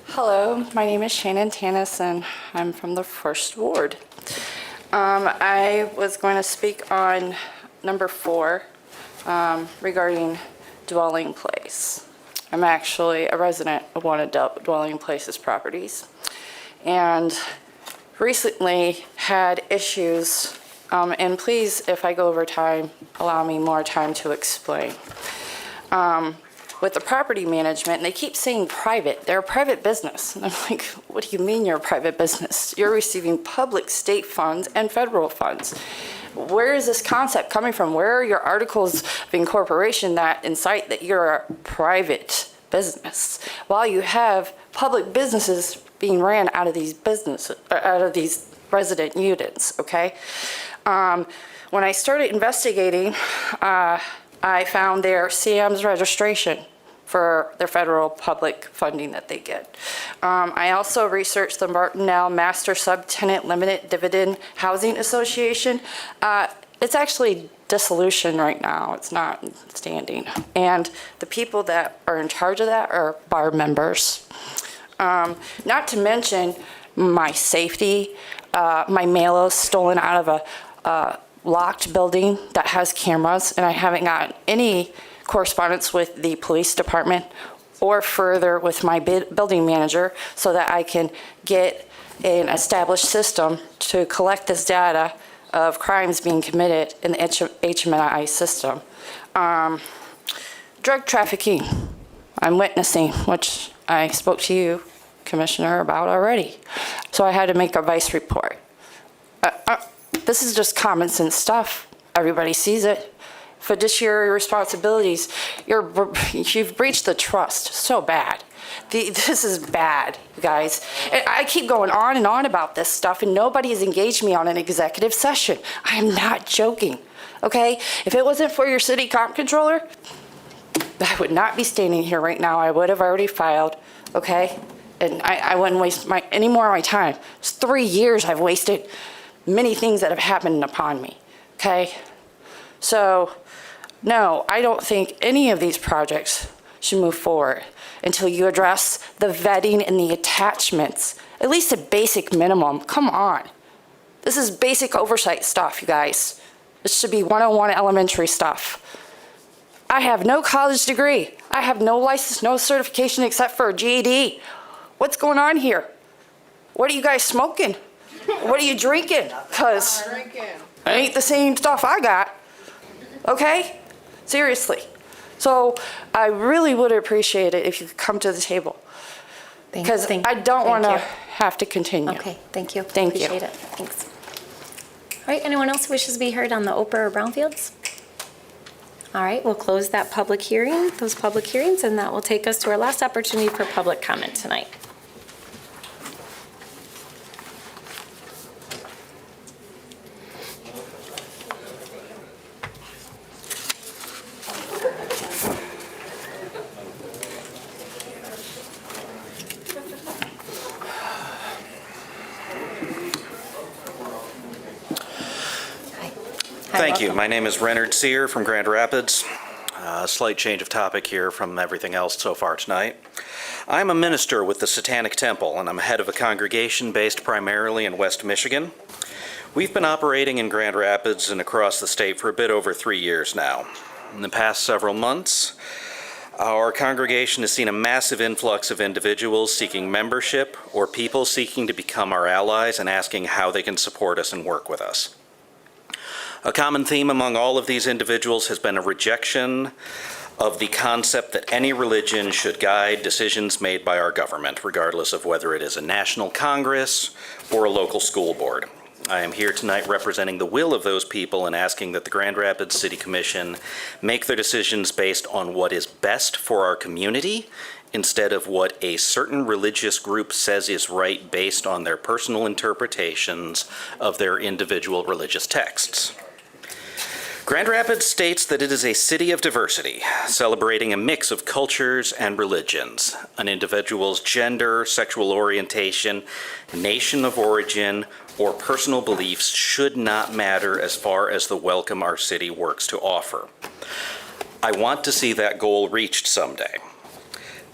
Hello, my name is Shannon Tanis, and I'm from the First Ward. I was going to speak on number 4 regarding dwelling place. I'm actually a resident of one of dwelling places properties, and recently had issues, and please, if I go over time, allow me more time to explain. With the property management, and they keep saying private. They're a private business. And I'm like, what do you mean you're a private business? You're receiving public state funds and federal funds. Where is this concept coming from? Where are your articles of incorporation that incite that you're a private business, while you have public businesses being ran out of these resident units, okay? When I started investigating, I found their CM's registration for their federal public funding that they get. I also researched the Martinell Master Subtenant Limited Dividend Housing Association. It's actually dissolution right now. It's not standing. And the people that are in charge of that are bar members. Not to mention my safety, my mail is stolen out of a locked building that has cameras, and I haven't gotten any correspondence with the police department or further with my building manager so that I can get an established system to collect this data of crimes being committed in the HMI system. Drug trafficking, I'm witnessing, which I spoke to you, Commissioner, about already. So I had to make a vice report. This is just common sense stuff. Everybody sees it. Fiduciary responsibilities, you've breached the trust so bad. This is bad, you guys. And I keep going on and on about this stuff, and nobody has engaged me on an executive session. I am not joking, okay? If it wasn't for your city comp controller, I would not be standing here right now. I would have already filed, okay? And I wouldn't waste any more of my time. It's 3 years I've wasted many things that have happened upon me, okay? So, no, I don't think any of these projects should move forward until you address the vetting and the attachments, at least a basic minimum. Come on. This is basic oversight stuff, you guys. This should be 101 elementary stuff. I have no college degree. I have no license, no certification except for a GED. What's going on here? What are you guys smoking? What are you drinking? Because it ain't the same stuff I got. Okay? Seriously. So I really would appreciate it if you could come to the table. Because I don't want to have to continue. Okay, thank you. Thank you. Appreciate it. Thanks. All right, anyone else who wishes to be heard on the Oprah or Brownfields? All right, we'll close that public hearing, those public hearings, and that will take us to our last opportunity for public comment tonight. Thank you. My name is Renard Sear from Grand Rapids. A slight change of topic here from everything else so far tonight. I'm a minister with the Satanic Temple, and I'm head of a congregation based primarily in West Michigan. We've been operating in Grand Rapids and across the state for a bit over 3 years now. In the past several months, our congregation has seen a massive influx of individuals seeking membership or people seeking to become our allies and asking how they can support us and work with us. A common theme among all of these individuals has been a rejection of the concept that any religion should guide decisions made by our government, regardless of whether it is a national Congress or a local school board. I am here tonight representing the will of those people and asking that the Grand Rapids City Commission make their decisions based on what is best for our community instead of what a certain religious group says is right based on their personal interpretations of their individual religious texts. Grand Rapids states that it is a city of diversity, celebrating a mix of cultures and religions. An individual's gender, sexual orientation, nation of origin, or personal beliefs should not matter as far as the welcome our city works to offer. I want to see that goal reached someday.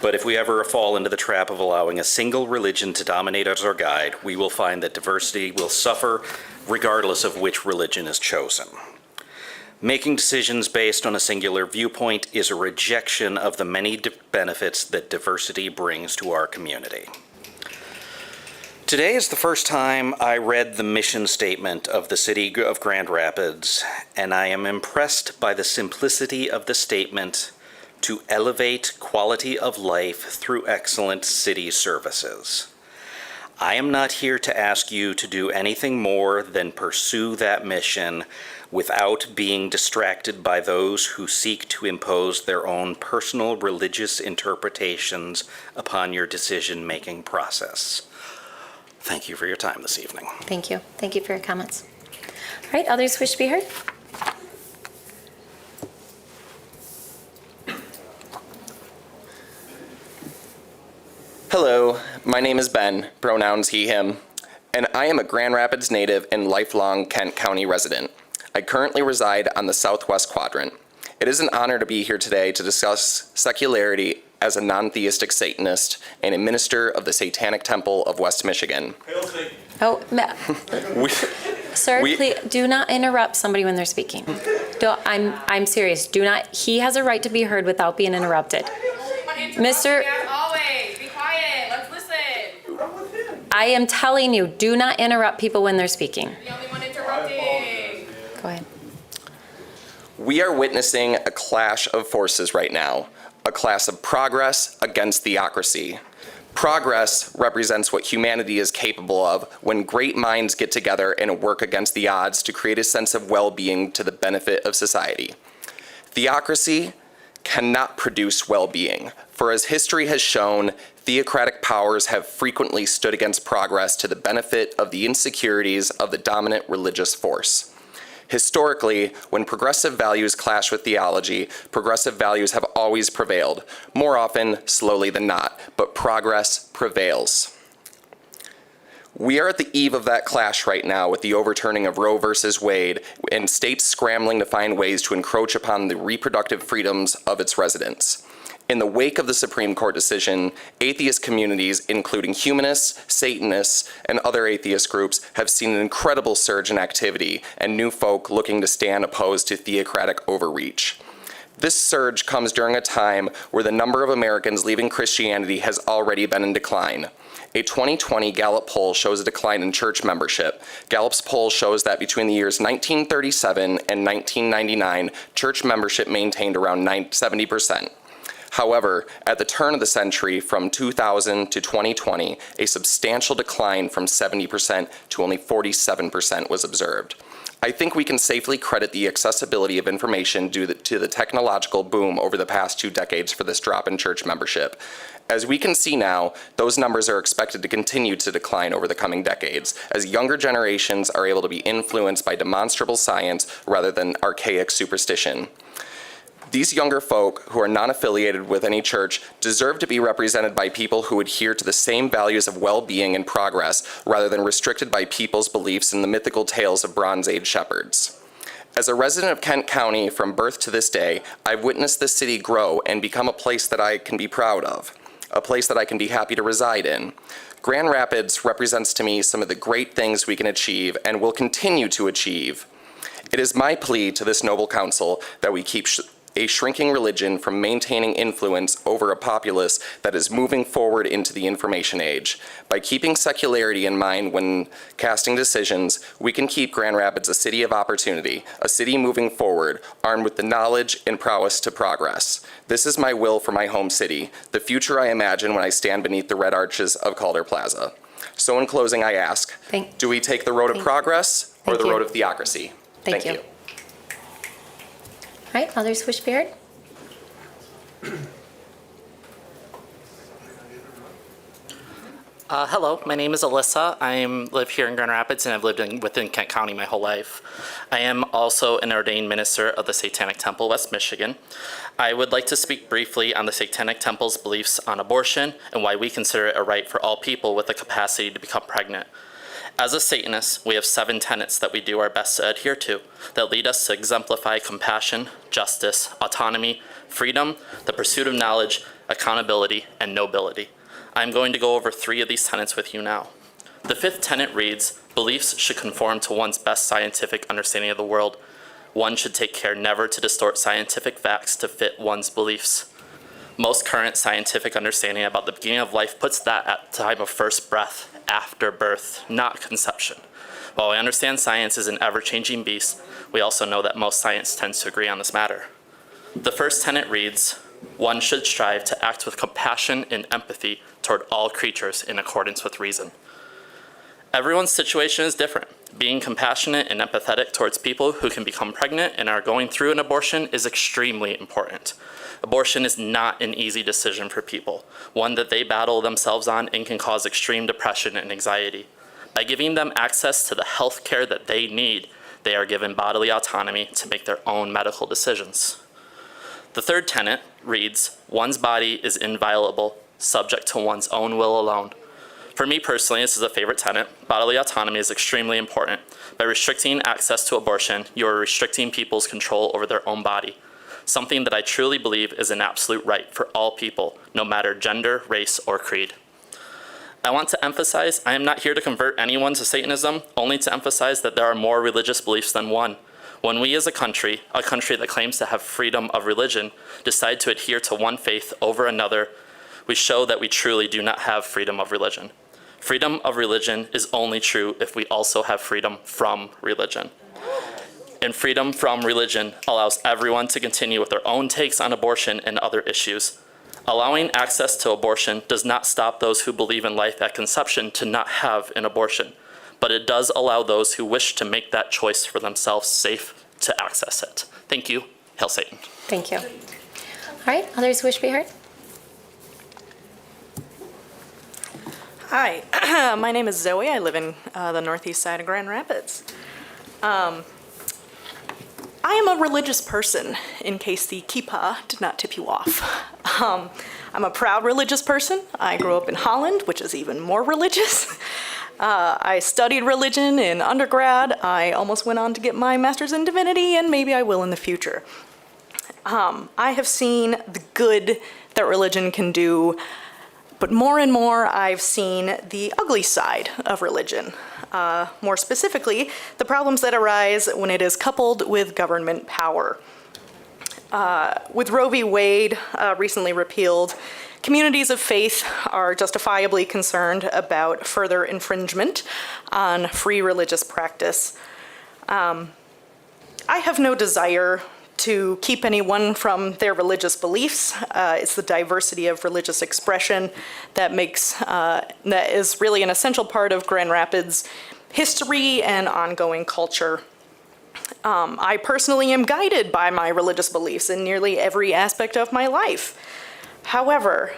But if we ever fall into the trap of allowing a single religion to dominate as our guide, we will find that diversity will suffer regardless of which religion is chosen. Making decisions based on a singular viewpoint is a rejection of the many benefits that diversity brings to our community. Today is the first time I read the mission statement of the City of Grand Rapids, and I am impressed by the simplicity of the statement to elevate quality of life through excellent city services. I am not here to ask you to do anything more than pursue that mission without being distracted by those who seek to impose their own personal religious interpretations upon your decision-making process. Thank you for your time this evening. Thank you. Thank you for your comments. All right, others wish to be heard? Hello, my name is Ben, pronouns he, him, and I am a Grand Rapids native and lifelong Kent County resident. I currently reside on the southwest quadrant. It is an honor to be here today to discuss secularity as a non-theistic Satanist and a minister of the Satanic Temple of West Michigan. Oh, sir, please do not interrupt somebody when they're speaking. I'm serious. Do not. He has a right to be heard without being interrupted. Mr. Always, be quiet. Let's listen. I am telling you, do not interrupt people when they're speaking. The only one interrupting. Go ahead. We are witnessing a clash of forces right now, a clash of progress against theocracy. Progress represents what humanity is capable of when great minds get together and work against the odds to create a sense of well-being to the benefit of society. Theocracy cannot produce well-being, for as history has shown, theocratic powers have frequently stood against progress to the benefit of the insecurities of the dominant religious force. Historically, when progressive values clash with theology, progressive values have always prevailed, more often slowly than not, but progress prevails. We are at the eve of that clash right now with the overturning of Roe versus Wade and states scrambling to find ways to encroach upon the reproductive freedoms of its residents. In the wake of the Supreme Court decision, atheist communities, including humanists, Satanists, and other atheist groups, have seen an incredible surge in activity and new folk looking to stand opposed to theocratic overreach. This surge comes during a time where the number of Americans leaving Christianity has already been in decline. A 2020 Gallup poll shows a decline in church membership. Gallup's poll shows that between the years 1937 and 1999, church membership maintained around 70%. However, at the turn of the century, from 2000 to 2020, a substantial decline from 70% to only 47% was observed. I think we can safely credit the accessibility of information due to the technological boom over the past 2 decades for this drop in church membership. As we can see now, those numbers are expected to continue to decline over the coming decades, as younger generations are able to be influenced by demonstrable science rather than archaic superstition. These younger folk, who are non-affiliated with any church, deserve to be represented by people who adhere to the same values of well-being and progress, rather than restricted by people's beliefs in the mythical tales of Bronze Age shepherds. As a resident of Kent County from birth to this day, I've witnessed this city grow and become a place that I can be proud of, a place that I can be happy to reside in. Grand Rapids represents to me some of the great things we can achieve and will continue to achieve. It is my plea to this noble council that we keep a shrinking religion from maintaining influence over a populace that is moving forward into the information age. By keeping secularity in mind when casting decisions, we can keep Grand Rapids a city of opportunity, a city moving forward, armed with the knowledge and prowess to progress. This is my will for my home city, the future I imagine when I stand beneath the red arches of Calder Plaza. So in closing, I ask, do we take the road of progress or the road of theocracy? Thank you. All right, others wish Baird? Hello, my name is Alyssa. I live here in Grand Rapids and I've lived within Kent County my whole life. I am also an ordained minister of the Satanic Temple, West Michigan. I would like to speak briefly on the Satanic Temple's beliefs on abortion and why we consider it a right for all people with the capacity to become pregnant. As a Satanist, we have 7 tenets that we do our best to adhere to that lead us to exemplify compassion, justice, autonomy, freedom, the pursuit of knowledge, accountability, and nobility. I'm going to go over 3 of these tenets with you now. The 5th tenet reads, beliefs should conform to one's best scientific understanding of the world. One should take care never to distort scientific facts to fit one's beliefs. Most current scientific understanding about the beginning of life puts that at the time of first breath, after birth, not conception. While we understand science is an ever-changing beast, we also know that most science tends to agree on this matter. The first tenet reads, one should strive to act with compassion and empathy toward all creatures in accordance with reason. Everyone's situation is different. Being compassionate and empathetic towards people who can become pregnant and are going through an abortion is extremely important. Abortion is not an easy decision for people, one that they battle themselves on and can cause extreme depression and anxiety. By giving them access to the health care that they need, they are given bodily autonomy to make their own medical decisions. The 3rd tenet reads, one's body is inviolable, subject to one's own will alone. For me personally, this is a favorite tenet. Bodily autonomy is extremely important. By restricting access to abortion, you are restricting people's control over their own body. Something that I truly believe is an absolute right for all people, no matter gender, race, or creed. I want to emphasize, I am not here to convert anyone to Satanism, only to emphasize that there are more religious beliefs than one. When we as a country that claims to have freedom of religion, decide to adhere to one faith over another, we show that we truly do not have freedom of religion. Freedom of religion is only true if we also have freedom from religion. And freedom from religion allows everyone to continue with their own takes on abortion and other issues. Allowing access to abortion does not stop those who believe in life at conception to not have an abortion, but it does allow those who wish to make that choice for themselves safe to access it. Thank you. Hail Satan. Thank you. All right, others wish to be heard? Hi, my name is Zoe. I live in the northeast side of Grand Rapids. I am a religious person, in case the kippah did not tip you off. I'm a proud religious person. I grew up in Holland, which is even more religious. I studied religion in undergrad. I almost went on to get my master's in divinity, and maybe I will in the future. I have seen the good that religion can do, but more and more I've seen the ugly side of religion. More specifically, the problems that arise when it is coupled with government power. With Roe v. Wade recently repealed, communities of faith are justifiably concerned about further infringement on free religious practice. I have no desire to keep anyone from their religious beliefs. It's the diversity of religious expression that is really an essential part of Grand Rapids' history and ongoing culture. I personally am guided by my religious beliefs in nearly every aspect of my life. However,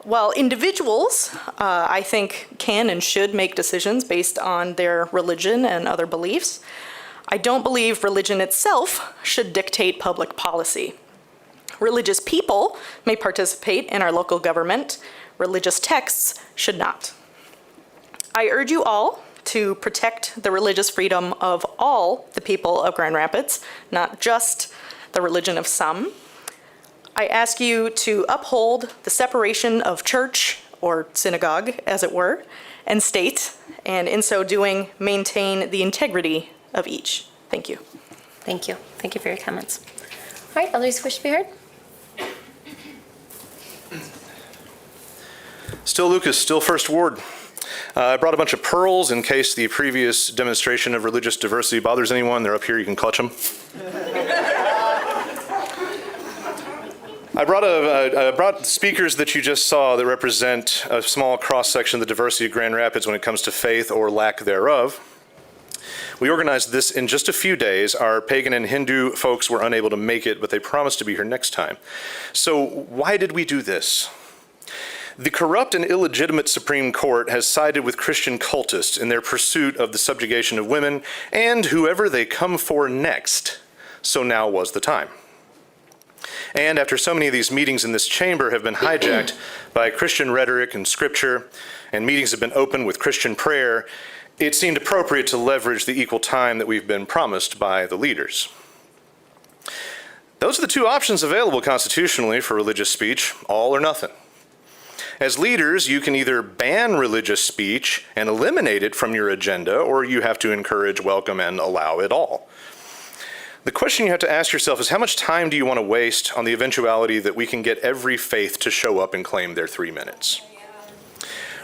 while individuals, I think, can and should make decisions based on their religion and other beliefs, I don't believe religion itself should dictate public policy. Religious people may participate in our local government. Religious texts should not. I urge you all to protect the religious freedom of all the people of Grand Rapids, not just the religion of some. I ask you to uphold the separation of church, or synagogue, as it were, and state, and in so doing, maintain the integrity of each. Thank you. Thank you. Thank you for your comments. All right, others wish to be heard? Still Lucas, still First Ward. I brought a bunch of pearls in case the previous demonstration of religious diversity bothers anyone. They're up here, you can clutch them. I brought speakers that you just saw that represent a small cross-section of the diversity of Grand Rapids when it comes to faith or lack thereof. We organized this in just a few days. Our pagan and Hindu folks were unable to make it, but they promised to be here next time. So why did we do this? The corrupt and illegitimate Supreme Court has sided with Christian cultists in their pursuit of the subjugation of women and whoever they come for next. So now was the time. And after so many of these meetings in this chamber have been hijacked by Christian rhetoric and scripture, and meetings have been opened with Christian prayer, it seemed appropriate to leverage the equal time that we've been promised by the leaders. Those are the two options available constitutionally for religious speech, all or nothing. As leaders, you can either ban religious speech and eliminate it from your agenda, or you have to encourage, welcome, and allow it all. The question you have to ask yourself is, how much time do you want to waste on the eventuality that we can get every faith to show up and claim their 3 minutes?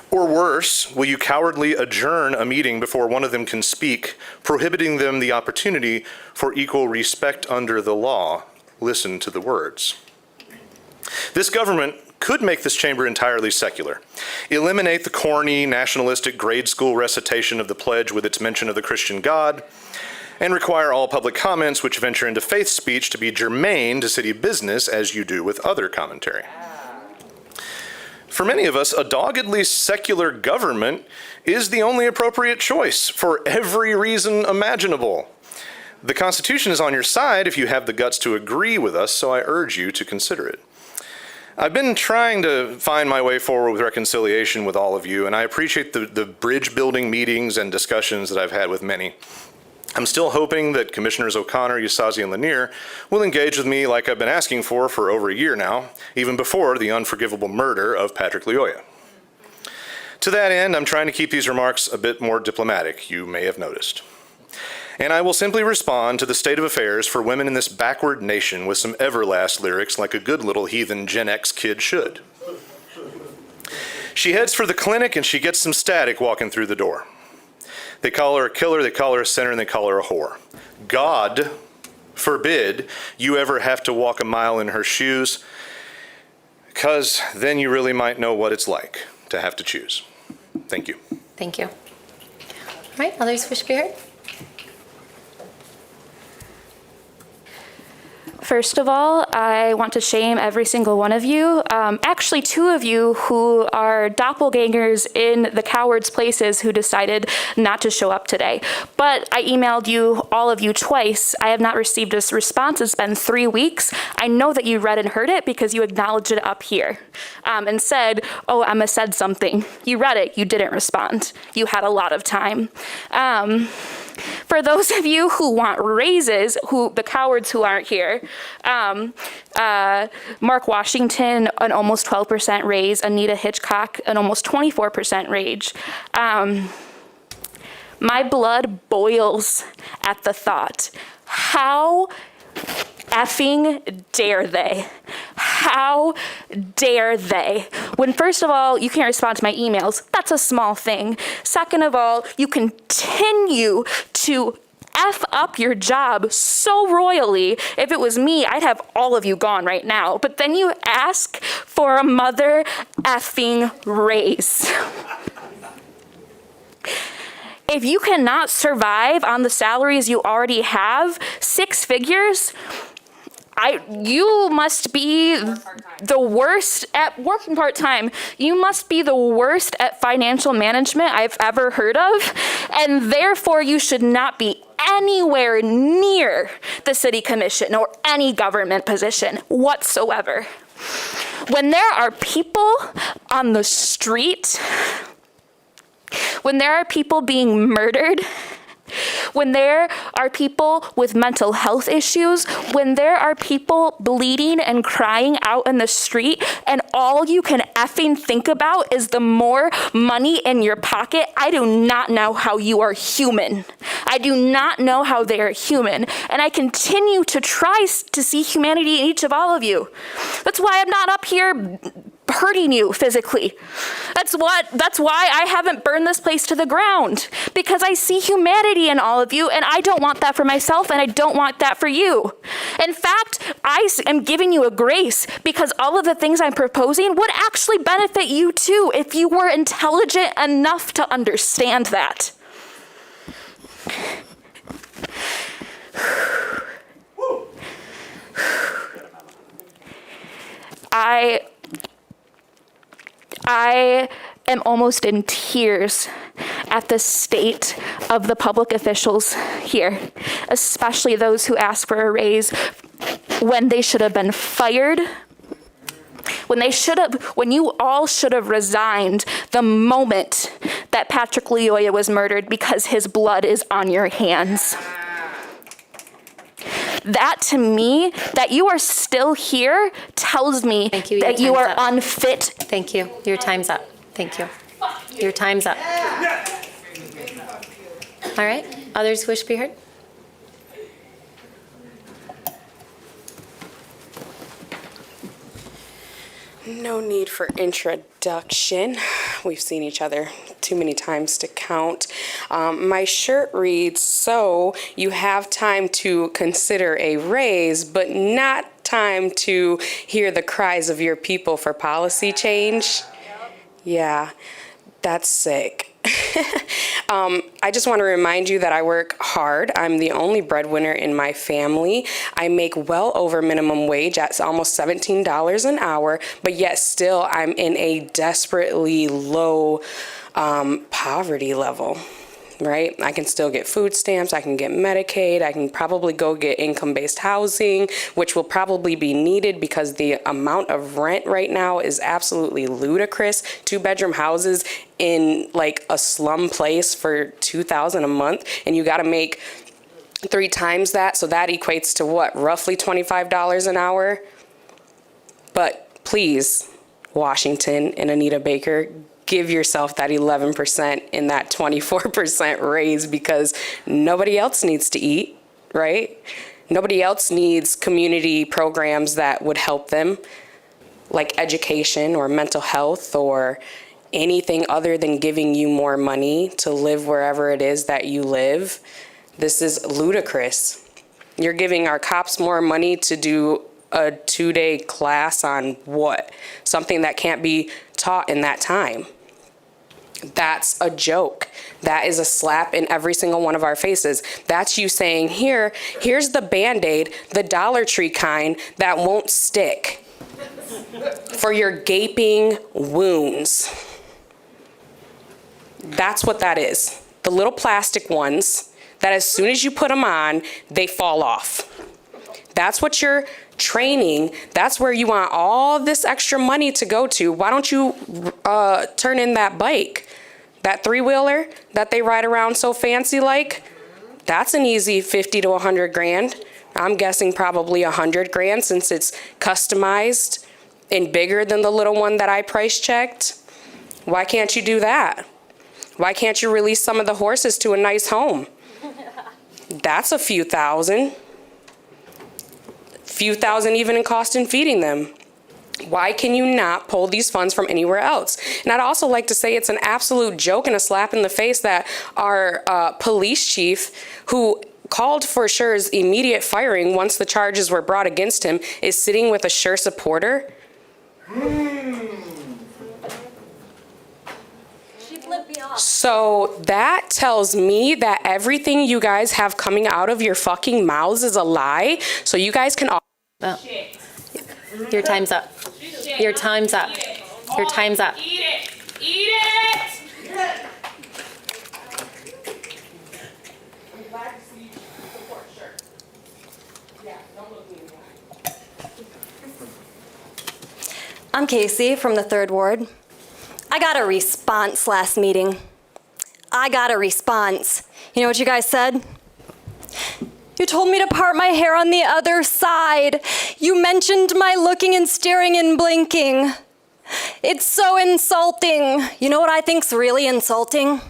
Or worse, will you cowardly adjourn a meeting before one of them can speak, prohibiting them the opportunity for equal respect under the law? Listen to the words. This government could make this chamber entirely secular, eliminate the corny, nationalistic grade school recitation of the pledge with its mention of the Christian God, and require all public comments which venture into faith speech to be germane to city business, as you do with other commentary. For many of us, a doggedly secular government is the only appropriate choice for every reason imaginable. The Constitution is on your side if you have the guts to agree with us, so I urge you to consider it. I've been trying to find my way forward with reconciliation with all of you, and I appreciate the bridge-building meetings and discussions that I've had with many. I'm still hoping that Commissioners O'Connor, Usazi, and Lanier will engage with me like I've been asking for over a year now, even before the unforgivable murder of Patrick Lyoya. To that end, I'm trying to keep these remarks a bit more diplomatic, you may have noticed. And I will simply respond to the state of affairs for women in this backward nation with some Everlast lyrics like a good little heathen Gen X kid should. She heads for the clinic and she gets some static walking through the door. They call her a killer, they call her a sinner, and they call her a whore. God forbid you ever have to walk a mile in her shoes, because then you really might know what it's like to have to choose. Thank you. Thank you. All right, others wish to be heard? First of all, I want to shame every single one of you. Actually, 2 of you who are doppelgangers in the cowards' places who decided not to show up today. But I emailed you, all of you, twice. I have not received a response. It's been 3 weeks. I know that you read and heard it because you acknowledged it up here and said, oh, Emma said something. You read it. You didn't respond. You had a lot of time. For those of you who want raises, the cowards who aren't here, Mark Washington, an almost 12% raise, Anita Hitchcock, an almost 24% raise. My blood boils at the thought. How effing dare they? How dare they? When first of all, you can't respond to my emails. That's a small thing. Second of all, you continue to F up your job so royally. If it was me, I'd have all of you gone right now. But then you ask for a mother effing raise. If you cannot survive on the salaries you already have, 6 figures, you must be the worst at working part-time. You must be the worst at financial management I've ever heard of, and therefore you should not be anywhere near the city commission or any government position whatsoever. When there are people on the street When there are people being murdered, when there are people with mental health issues, when there are people bleeding and crying out in the street, and all you can effing think about is the more money in your pocket, I do not know how you are human. I do not know how they are human. And I continue to try to see humanity in each of all of you. That's why I'm not up here hurting you physically. That's why I haven't burned this place to the ground, because I see humanity in all of you, and I don't want that for myself, and I don't want that for you. In fact, I am giving you a grace, because all of the things I'm proposing would actually benefit you too if you were intelligent enough to understand that. I am almost in tears at the state of the public officials here, especially those who ask for a raise when they should have been fired, when you all should have resigned the moment that Patrick Lyoya was murdered, because his blood is on your hands. That, to me, that you are still here tells me that you are unfit. Thank you. Your time's up. Thank you. Your time's up. All right. Others wish to be heard? No need for introduction. We've seen each other too many times to count. My shirt reads, so you have time to consider a raise, but not time to hear the cries of your people for policy change. Yeah, that's sick. I just want to remind you that I work hard. I'm the only breadwinner in my family. I make well over minimum wage at almost $17 an hour, but yet still I'm in a desperately low poverty level. Right? I can still get food stamps, I can get Medicaid, I can probably go get income-based housing, which will probably be needed because the amount of rent right now is absolutely ludicrous. 2-bedroom houses in like a slum place for $2,000 a month, and you gotta make 3 times that, so that equates to what, roughly $25 an hour? But please, Washington and Anita Baker, give yourself that 11% and that 24% raise, because nobody else needs to eat, right? Nobody else needs community programs that would help them, like education or mental health or anything other than giving you more money to live wherever it is that you live. This is ludicrous. You're giving our cops more money to do a 2-day class on what? Something that can't be taught in that time. That's a joke. That is a slap in every single one of our faces. That's you saying, here's the Band-Aid, the Dollar Tree kind that won't stick for your gaping wounds. That's what that is. The little plastic ones that as soon as you put them on, they fall off. That's what you're training. That's where you want all this extra money to go to. Why don't you turn in that bike? That 3-wheeler that they ride around so fancy like? That's an easy 50 to 100 grand. I'm guessing probably 100 grand since it's customized and bigger than the little one that I price checked. Why can't you do that? Why can't you release some of the horses to a nice home? That's a few thousand. Few thousand even in cost in feeding them. Why can you not pull these funds from anywhere else? And I'd also like to say it's an absolute joke and a slap in the face that our police chief, who called for Scher's immediate firing once the charges were brought against him, is sitting with a Scher supporter. So that tells me that everything you guys have coming out of your fucking mouths is a lie. So you guys can all... Your time's up. Your time's up. Your time's up. Eat it. Eat it. I'm glad to see you support, sure. Yeah, don't look me in the eye. I'm Casey from the 3rd Ward. I got a response last meeting. I got a response. You know what you guys said? You told me to part my hair on the other side. You mentioned my looking and staring and blinking. It's so insulting. You know what I think's really insulting?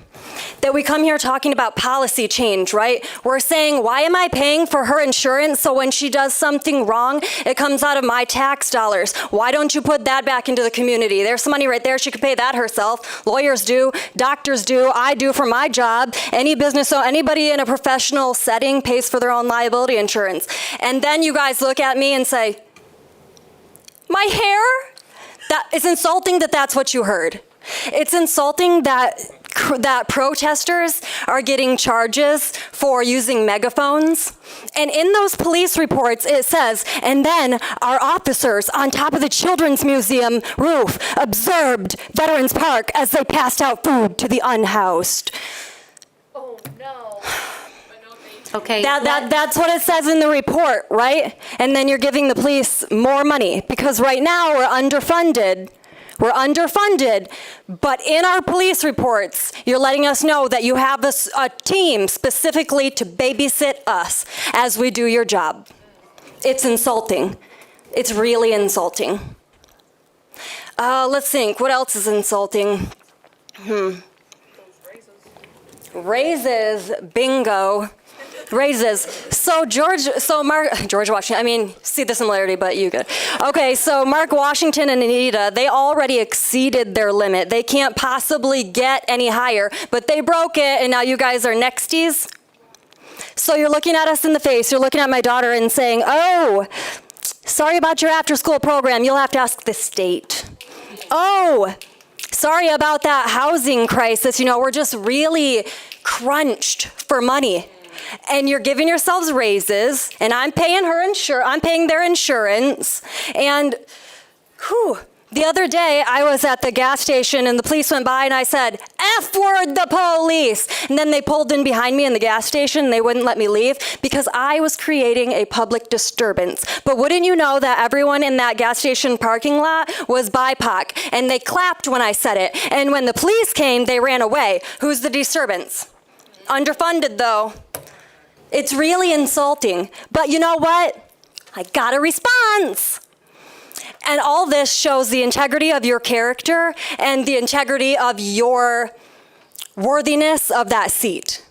That we come here talking about policy change, right? We're saying, why am I paying for her insurance so when she does something wrong, it comes out of my tax dollars? Why don't you put that back into the community? There's some money right there. She could pay that herself. Lawyers do, doctors do, I do for my job. Any business, so anybody in a professional setting pays for their own liability insurance. And then you guys look at me and say, my hair? It's insulting that that's what you heard. It's insulting that protesters are getting charges for using megaphones. And in those police reports, it says, and then our officers on top of the Children's Museum roof observed Veterans Park as they passed out food to the unhoused. Oh, no. Okay. That's what it says in the report, right? And then you're giving the police more money because right now we're underfunded. We're underfunded, but in our police reports, you're letting us know that you have a team specifically to babysit us as we do your job. It's insulting. It's really insulting. Let's think, what else is insulting? Raises, bingo. Raises. So George Washington, I mean, see the similarity, but you good. Okay, so Mark Washington and Anita, they already exceeded their limit. They can't possibly get any higher, but they broke it, and now you guys are nexties. So you're looking at us in the face, you're looking at my daughter and saying, oh, sorry about your after-school program, you'll have to ask the state. Oh, sorry about that housing crisis, you know, we're just really crunched for money. And you're giving yourselves raises, and I'm paying I'm paying their insurance. And the other day I was at the gas station and the police went by and I said, F word the police. And then they pulled in behind me in the gas station and they wouldn't let me leave because I was creating a public disturbance. But wouldn't you know that everyone in that gas station parking lot was BIPOC and they clapped when I said it. And when the police came, they ran away. Who's the disturbance? Underfunded though. It's really insulting. But you know what? I got a response. And all this shows the integrity of your character and the integrity of your worthiness of that seat.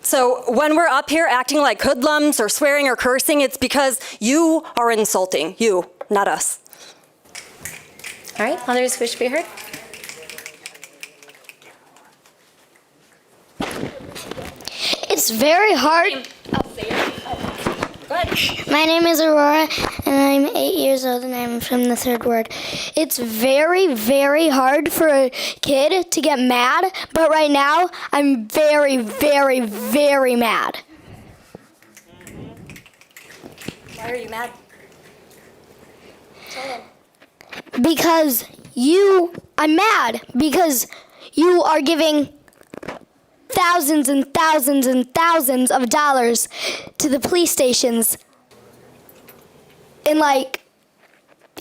So when we're up here acting like hoodlums or swearing or cursing, it's because you are insulting. You, not us. All right, others wish to be heard? It's very hard. My name is Aurora, and I'm 8 years old, and I'm from the 3rd ward. It's very, very hard for a kid to get mad, but right now, I'm very, very, very mad. Why are you mad? Because I'm mad because you are giving thousands and thousands and thousands of dollars to the police stations in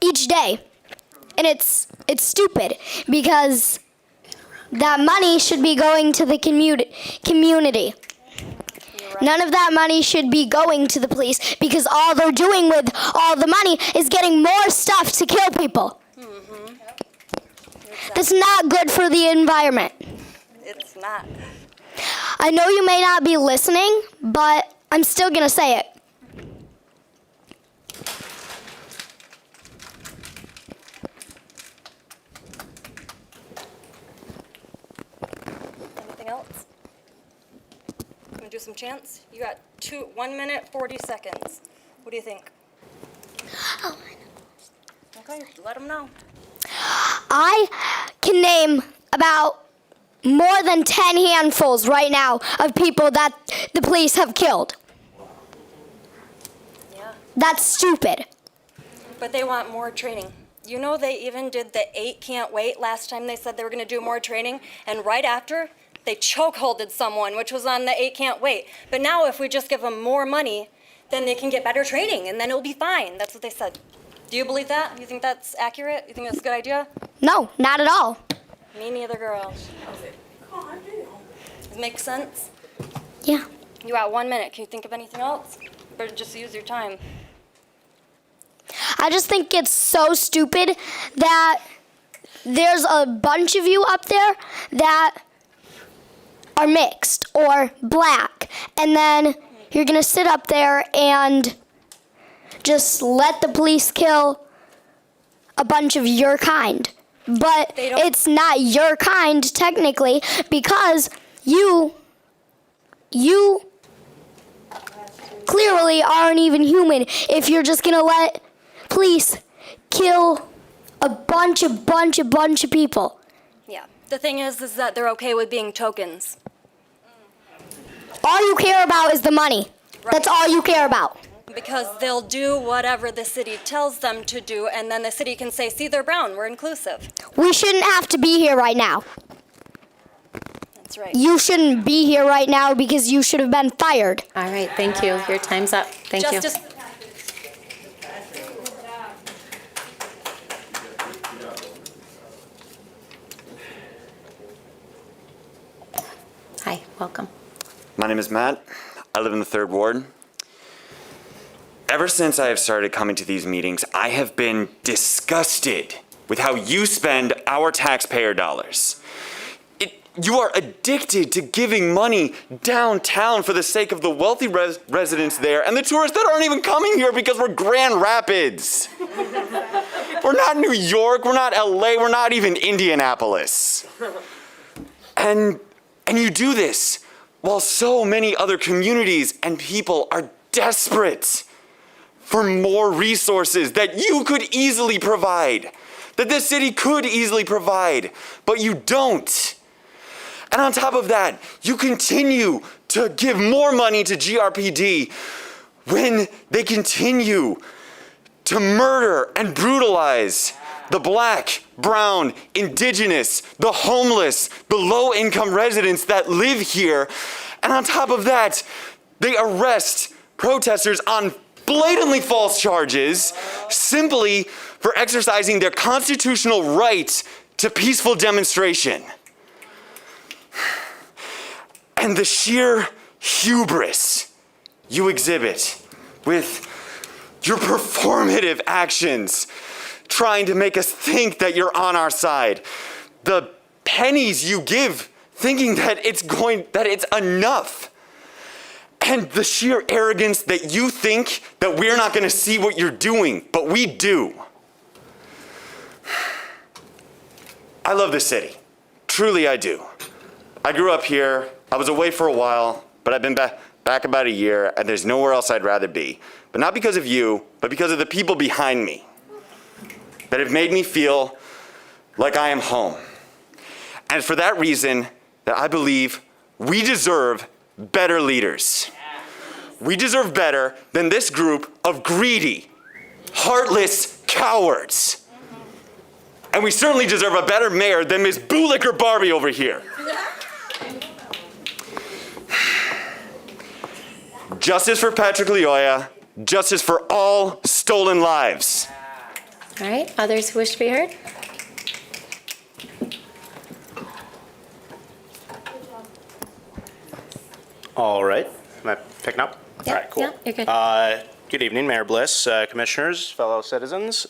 each day. And it's stupid because that money should be going to the community. None of that money should be going to the police because all they're doing with all the money is getting more stuff to kill people. Mm-hmm. That's not good for the environment. It's not. I know you may not be listening, but I'm still going to say it. Anything else? I'm going to do some chants. You got 1 minute, 40 seconds. What do you think? Oh. Okay, let them know. I can name about more than 10 handfuls right now of people that the police have killed. Yeah. That's stupid. But they want more training. You know they even did the 8 can't wait last time they said they were going to do more training, and right after they chokeholded someone, which was on the 8 can't wait. But now if we just give them more money, then they can get better training, and then it'll be fine. That's what they said. Do you believe that? You think that's accurate? You think that's a good idea? No, not at all. Me neither, girl. Does it make sense? Yeah. You got 1 minute. Can you think of anything else? Or just use your time. I just think it's so stupid that there's a bunch of you up there that are mixed or black, and then you're gonna sit up there and just let the police kill a bunch of your kind. But it's not your kind technically, because you clearly aren't even human if you're just gonna let police kill a bunch of people. Yeah. The thing is that they're okay with being tokens. All you care about is the money. That's all you care about. Because they'll do whatever the city tells them to do, and then the city can say, see, they're brown, we're inclusive. We shouldn't have to be here right now. That's right. You shouldn't be here right now because you should have been fired. All right, thank you. Your time's up. Thank you. Hi, welcome. My name is Matt. I live in the 3rd Ward. Ever since I have started coming to these meetings, I have been disgusted with how you spend our taxpayer dollars. You are addicted to giving money downtown for the sake of the wealthy residents there and the tourists that aren't even coming here because we're Grand Rapids. We're not New York, we're not LA, we're not even Indianapolis. And you do this while so many other communities and people are desperate for more resources that you could easily provide, that this city could easily provide, but you don't. And on top of that, you continue to give more money to GRPD when they continue to murder and brutalize the black, brown, indigenous, the homeless, the low-income residents that live here. And on top of that, they arrest protesters on blatantly false charges simply for exercising their constitutional right to peaceful demonstration. And the sheer hubris you exhibit with your performative actions, trying to make us think that you're on our side. The pennies you give, thinking that it's enough. And the sheer arrogance that you think that we're not going to see what you're doing, but we do. I love this city. Truly, I do. I grew up here. I was away for a while, but I've been back about a year, and there's nowhere else I'd rather be. But not because of you, but because of the people behind me that have made me feel like I am home. And for that reason, that I believe we deserve better leaders. We deserve better than this group of greedy, heartless cowards. And we certainly deserve a better mayor than Ms. Bootlicker Barbie over here. Justice for Patrick Lyoya, justice for all stolen lives. All right, others who wish to be heard? All right, am I picking up? Yeah, All right, cool. yeah, you're good. Good evening, Mayor Bliss, commissioners, fellow citizens.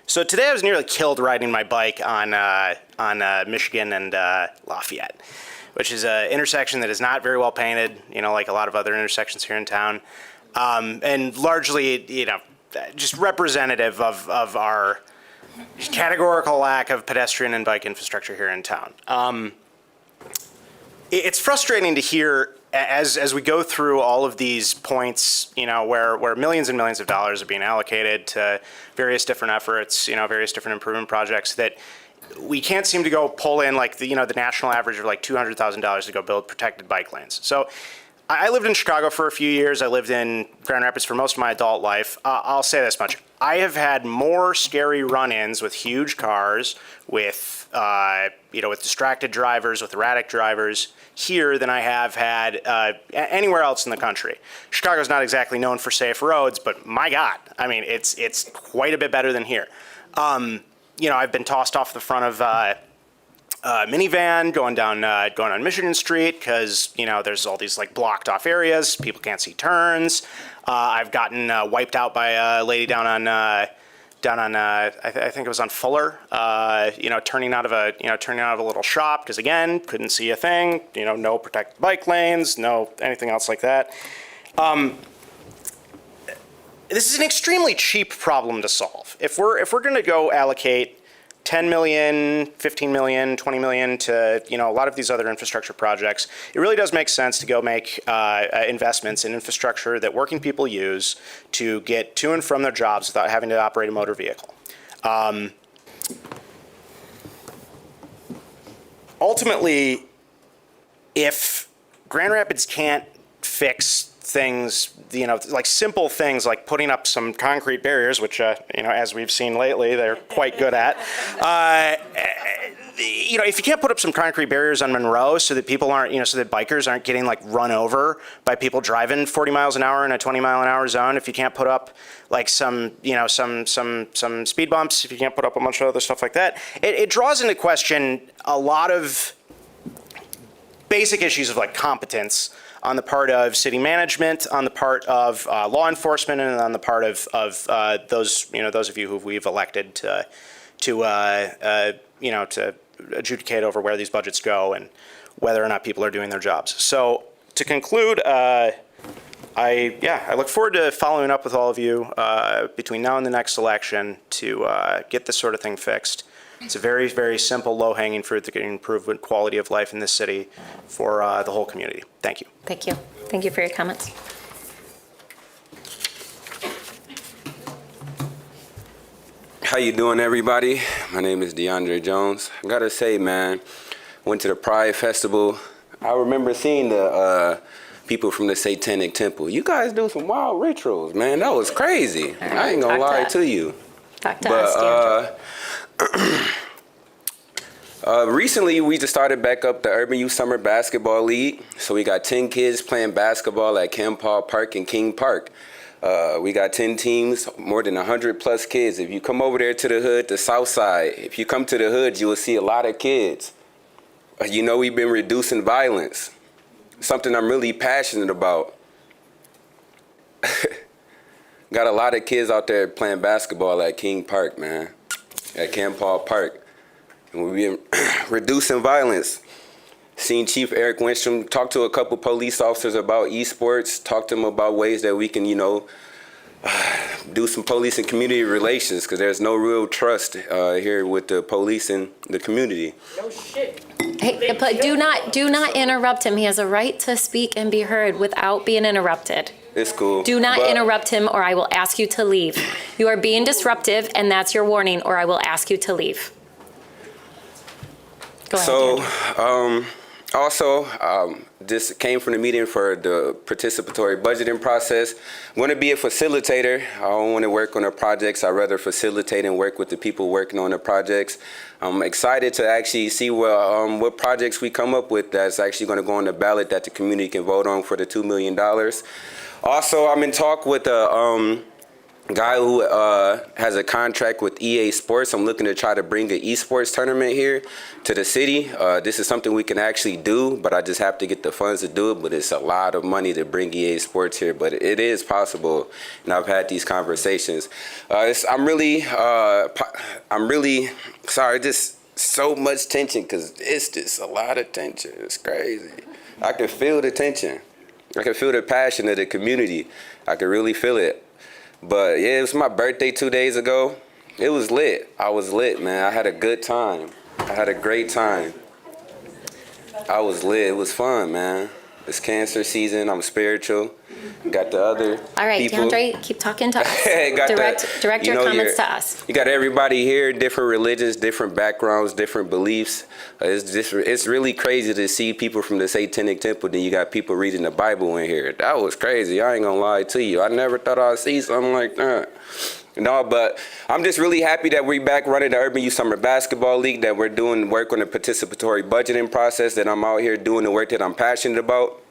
So today I was nearly killed riding my bike on Michigan and Lafayette, which is an intersection that is not very well painted, like a lot of other intersections here in town, and largely, just representative of our categorical lack of pedestrian and bike infrastructure here in town. It's frustrating to hear as we go through all of these points, where millions and millions of dollars are being allocated to various different efforts, various different improvement projects, that we can't seem to go pull in like the national average of like $200,000 to go build protected bike lanes. So I lived in Chicago for a few years. I lived in Grand Rapids for most of my adult life. I'll say this much. I have had more scary run-ins with huge cars, with distracted drivers, with erratic drivers here than I have had anywhere else in the country. Chicago's not exactly known for safe roads, but my God, I mean, it's quite a bit better than here. I've been tossed off the front of minivan going on Michigan Street because there's all these like blocked off areas. People can't see turns. I've gotten wiped out by a lady down on I think it was on Fuller. Turning out of a little shop because again couldn't see a thing. No protected bike lanes, no anything else like that. This is an extremely cheap problem to solve. If we're going to go allocate 10 million, 15 million, 20 million to a lot of these other infrastructure projects, it really does make sense to go make investments in infrastructure that working people use to get to and from their jobs without having to operate a motor vehicle. Ultimately, if Grand Rapids can't fix things, like simple things like putting up some concrete barriers, which, as we've seen lately, they're quite good at. If you can't put up some concrete barriers on Monroe so that people aren't, so that bikers aren't getting like run over by people driving 40 miles an hour in a 20 mile an hour zone, if you can't put up like some speed bumps, if you can't put up a bunch of other stuff like that, it draws into question a lot of basic issues of like competence on the part of city management, on the part of law enforcement, and on the part of those of you who we've elected to adjudicate over where these budgets go and whether or not people are doing their jobs. So to conclude, I look forward to following up with all of you between now and the next election to get this sort of thing fixed. It's a very, very simple, low-hanging fruit that can improve the quality of life in this city for the whole community. Thank you. Thank you. Thank you for your comments. How you doing, everybody? My name is DeAndre Jones. I gotta say, man, went to the Pride Festival. I remember seeing the people from the Satanic Temple. You guys do some wild rituals, man. That was crazy. Right, I ain't gonna lie to you. Talk to us, DeAndre. Recently, we just started back up the Urban Youth Summer Basketball League. So we got 10 kids playing basketball at Ken Paul Park and King Park. We got 10 teams, more than 100 plus kids. If you come over there to the hood, the south side, if you come to the hood, you will see a lot of kids. We've been reducing violence, something I'm really passionate about. Got a lot of kids out there playing basketball at King Park, man, at Ken Paul Park. And we've been reducing violence. Seen Chief Eric Winstrom talk to a couple police officers about esports, talk to them about ways that we can, do some police and community relations, because there's no real trust here with the police and the community. No shit. Hey, but do not interrupt him. He has a right to speak and be heard without being interrupted. It's cool. Do not interrupt him or I will ask you to leave. You are being disruptive and that's your warning or I will ask you to leave. Go ahead, this came from the meeting for the participatory budgeting process. I want to be a facilitator. I don't want to work on the projects. I'd rather facilitate and work with the people working on the projects. I'm excited to actually see what projects we come up with that's actually going to go on the ballot that the community can vote on for the $2 million. Also, I'm in talk with a guy who has a contract with EA Sports. I'm looking to try to bring an esports tournament here to the city. This is something we can actually do, but I just have to get the funds to do it. But it's a lot of money to bring EA Sports here, but it is possible. And I've had these conversations. I'm really sorry. Just so much tension because it's just a lot of tension. It's crazy. I can feel the tension. I can feel the passion of the community. I can really feel it. But yeah, it was my birthday 2 days ago. It was lit. I was lit, man. I had a good time. I had a great time. I was lit. It was fun, man. It's cancer season. I'm spiritual. Got the other All right, people. DeAndre, keep talking to us. Direct your comments to us. You got everybody here, different religions, different backgrounds, different beliefs. It's really crazy to see people from the Satanic Temple. Then you got people reading the Bible in here. That was crazy. I ain't gonna lie to you. I never thought I'd see something like that. No, but I'm just really happy that we're back running the Urban Youth Summer Basketball League, that we're doing work on the participatory budgeting process, that I'm out here doing the work that I'm passionate about.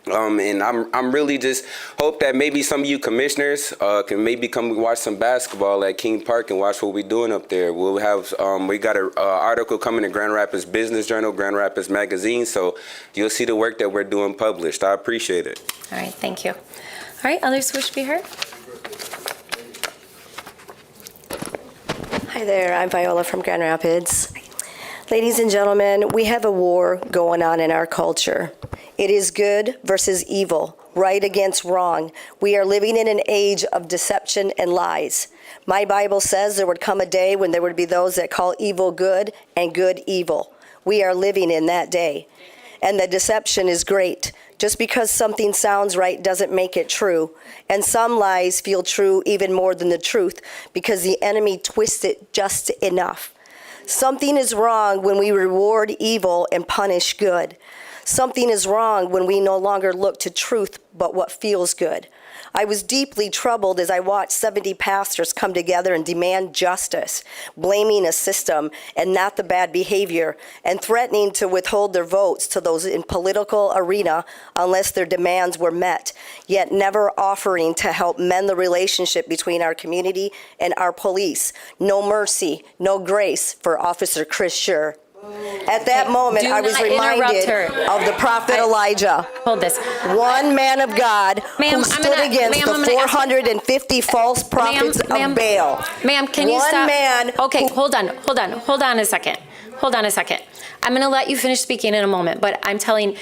And I'm really just hope that maybe some of you commissioners can maybe come watch some basketball at King Park and watch what we're doing up there. We'll have we got an article coming in Grand Rapids Business Journal, Grand Rapids Magazine, so you'll see the work that we're doing published. I appreciate it. All right, thank you. All right, others wish to be heard? Hi there, I'm Viola from Grand Rapids. Ladies and gentlemen, we have a war going on in our culture. It is good versus evil, right against wrong. We are living in an age of deception and lies. My Bible says there would come a day when there would be those that call evil good and good evil. We are living in that day. And the deception is great. Just because something sounds right doesn't make it true. And some lies feel true even more than the truth because the enemy twists it just enough. Something is wrong when we reward evil and punish good. Something is wrong when we no longer look to truth but what feels good. I was deeply troubled as I watched 70 pastors come together and demand justice, blaming a system and not the bad behavior, and threatening to withhold their votes to those in political arena unless their demands were met, yet never offering to help mend the relationship between our community and our police. No mercy, no grace for Officer Chris Scher. At that moment, Do I was not interrupt reminded her. of the prophet Elijah. Hold this. One man of God Ma'am, who I'm stood gonna- against ma'am, the I'm gonna ask you- 450 false prophets of Baal. Ma'am, can you One stop? man Okay, hold on a second. Hold on a second. I'm going to let you finish speaking in a moment, but I'm telling,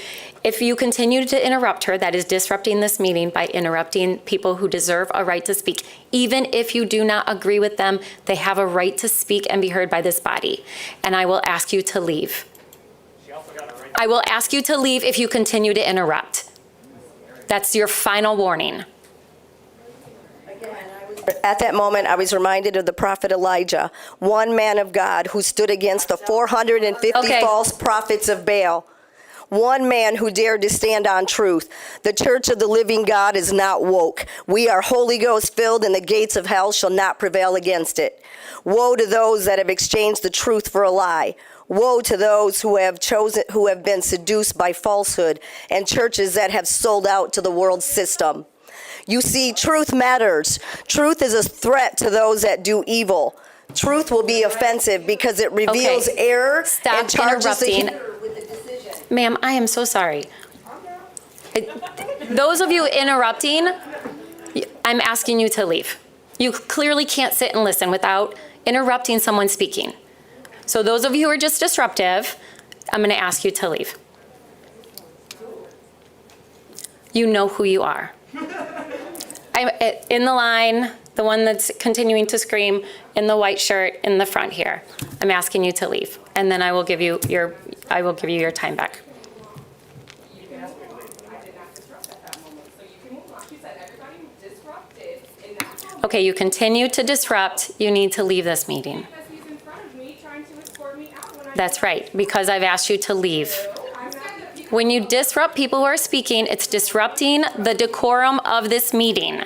if you continue to interrupt her, that is disrupting this meeting by interrupting people who deserve a right to speak. Even if you do not agree with them, they have a right to speak and be heard by this body. And I will ask you to leave. I will ask you to leave if you continue to interrupt. That's your final warning. At that moment, I was reminded of the prophet Elijah, one man of God who stood against the 450 Okay. false prophets of Baal. One man who dared to stand on truth. The church of the living God is not woke. We are Holy Ghost filled, and the gates of hell shall not prevail against it. Woe to those that have exchanged the truth for a lie. Woe to those who have been seduced by falsehood, and churches that have sold out to the world system. You see, truth matters. Truth is a threat to those that do evil. Truth will be offensive because it reveals error Stop and charges the interrupting. Ma'am, I am so sorry. Those of you interrupting, I'm asking you to leave. You clearly can't sit and listen without interrupting someone speaking. So those of you who are just disruptive, I'm going to ask you to leave. You know who you are. I'm in the line, the one that's continuing to scream in the white shirt in the front here. I'm asking you to leave, and then I will give you your time back. Okay, you continue to disrupt. You need to leave this meeting. That's right, because I've asked you to leave. When you disrupt people who are speaking, it's disrupting the decorum of this meeting.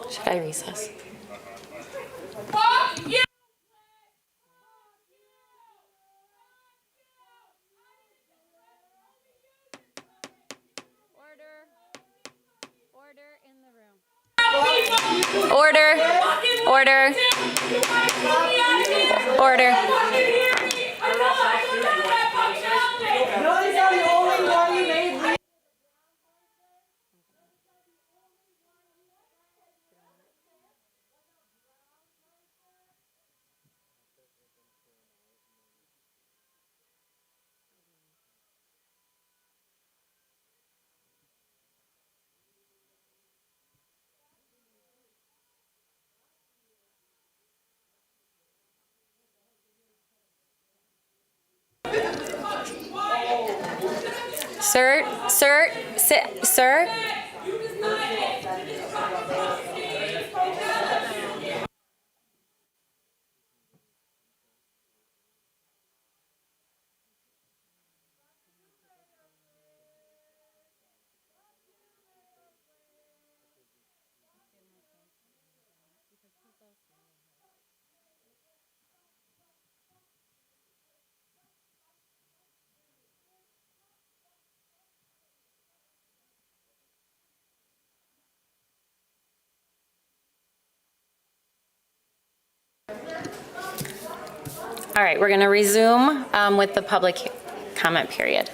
Should I recess? Order, order, order. Sir. All right, we're going to resume with the public comment period.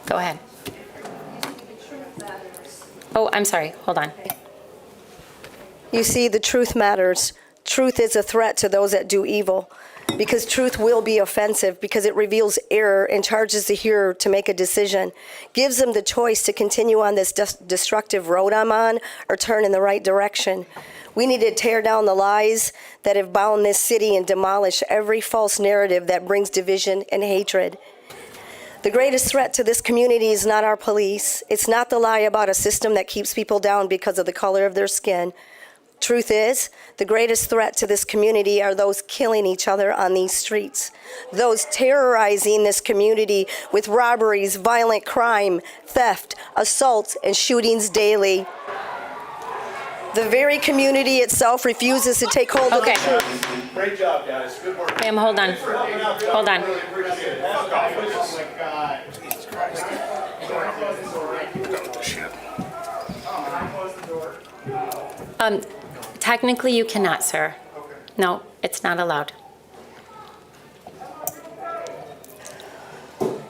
Go ahead. Oh, I'm sorry. Hold on. You see, the truth matters. Truth is a threat to those that do evil, because truth will be offensive, because it reveals error and charges the hearer to make a decision, gives them the choice to continue on this destructive road I'm on or turn in the right direction. We need to tear down the lies that have bound this city and demolish every false narrative that brings division and hatred. The greatest threat to this community is not our police. It's not the lie about a system that keeps people down because of the color of their skin. Truth is, the greatest threat to this community are those killing each other on these streets, those terrorizing this community with robberies, violent crime, theft, assaults, and shootings daily. The very community itself refuses to take hold of the truth. Great job, guys. Good work. Ma'am, hold on. Hold on. Technically, you cannot, sir. No, it's not allowed. All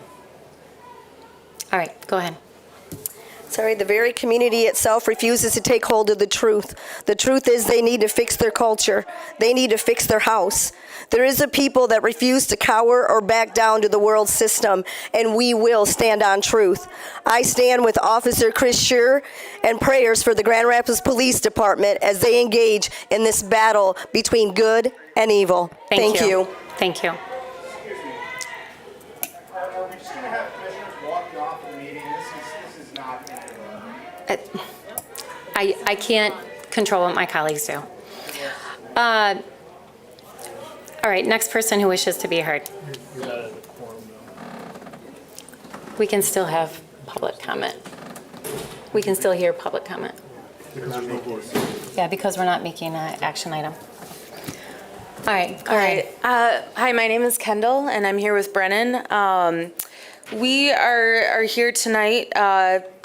right, go ahead. Sorry, the very community itself refuses to take hold of the truth. The truth is they need to fix their culture. They need to fix their house. There is a people that refuse to cower or back down to the world system, and we will stand on truth. I stand with Officer Chris Scheer and prayers for the Grand Rapids Police Department as they engage in this battle between good and evil. Thank you. Thank you. Are we just going to have commissioners walk you off of the meeting? This is not. I can't control what my colleagues do. All right, next person who wishes to be heard. We can still have public comment. We can still hear public comment. Yeah, because we're not making an action item. All right, go ahead. Hi, my name is Kendall, and I'm here with Brennan. We are here tonight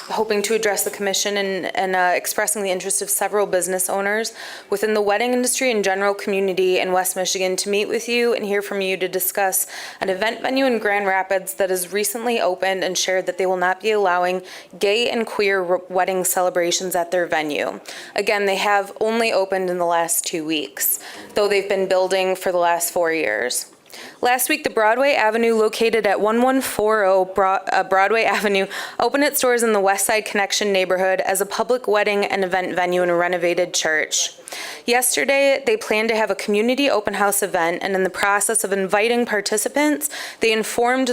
hoping to address the commission and expressing the interest of several business owners within the wedding industry and general community in West Michigan to meet with you and hear from you to discuss an event venue in Grand Rapids that has recently opened and shared that they will not be allowing gay and queer wedding celebrations at their venue. Again, they have only opened in the last 2 weeks, though they've been building for the last 4 years. Last week, the Broadway Avenue located at 1140 Broadway Avenue opened its doors in the Westside Connection neighborhood as a public wedding and event venue in a renovated church. Yesterday, they planned to have a community open house event, and in the process of inviting participants, they informed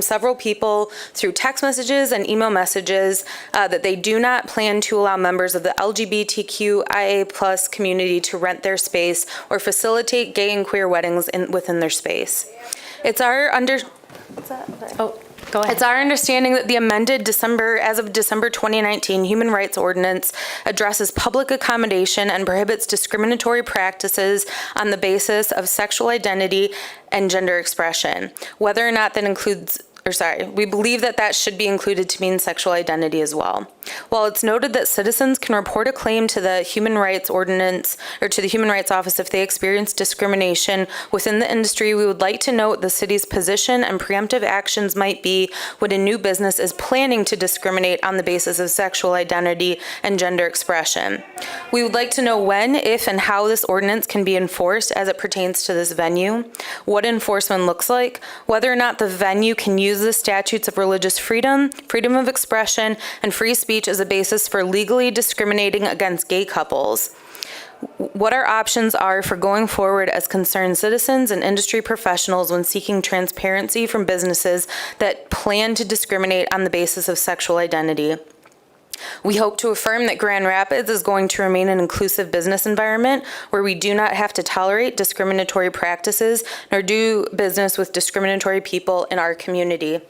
several people through text messages and email messages that they do not plan to allow members of the LGBTQIA+ community to rent their space or facilitate gay and queer weddings within their space. It's our understanding that the amended as of December 2019 Human Rights Ordinance addresses public accommodation and prohibits discriminatory practices on the basis of sexual identity and gender expression, whether or not that includes we believe that should be included to mean sexual identity as well. While it's noted that citizens can report a claim to the Human Rights Ordinance or to the Human Rights Office if they experience discrimination within the industry, we would like to note the city's position and preemptive actions might be when a new business is planning to discriminate on the basis of sexual identity and gender expression. We would like to know when, if, and how this ordinance can be enforced as it pertains to this venue, what enforcement looks like, whether or not the venue can use the statutes of religious freedom, freedom of expression, and free speech as a basis for legally discriminating against gay couples. What our options are for going forward as concerned citizens and industry professionals when seeking transparency from businesses that plan to discriminate on the basis of sexual identity. We hope to affirm that Grand Rapids is going to remain an inclusive business environment where we do not have to tolerate discriminatory practices nor do business with discriminatory people in our community.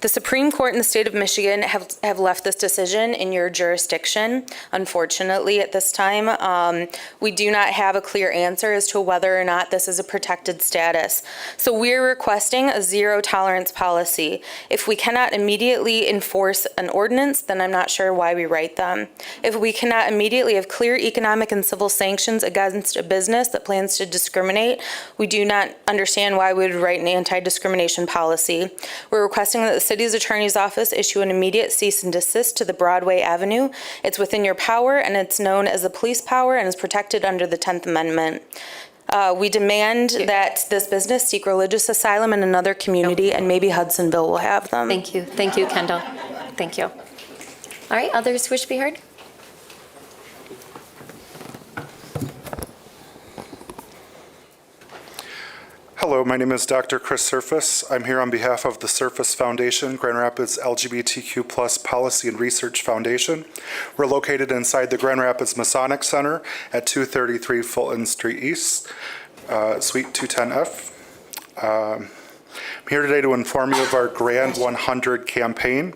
The Supreme Court in the state of Michigan have left this decision in your jurisdiction. Unfortunately, at this time, we do not have a clear answer as to whether or not this is a protected status. So we're requesting a zero tolerance policy. If we cannot immediately enforce an ordinance, then I'm not sure why we write them. If we cannot immediately have clear economic and civil sanctions against a business that plans to discriminate, we do not understand why we would write an anti-discrimination policy. We're requesting that the city's attorney's office issue an immediate cease and desist to the Broadway Avenue. It's within your power, and it's known as the police power and is protected under the 10th Amendment. We demand that this business seek religious asylum in another community, and maybe Hudsonville will have them. Thank you. Thank you, Kendall. Thank you. All right, others wish to be heard? Hello, my name is Dr. Chris Surface. I'm here on behalf of the Surface Foundation, Grand Rapids LGBTQ+ Policy and Research Foundation. We're located inside the Grand Rapids Masonic Center at 233 Fulton Street East, Suite 210F. I'm here today to inform you of our Grand 100 campaign.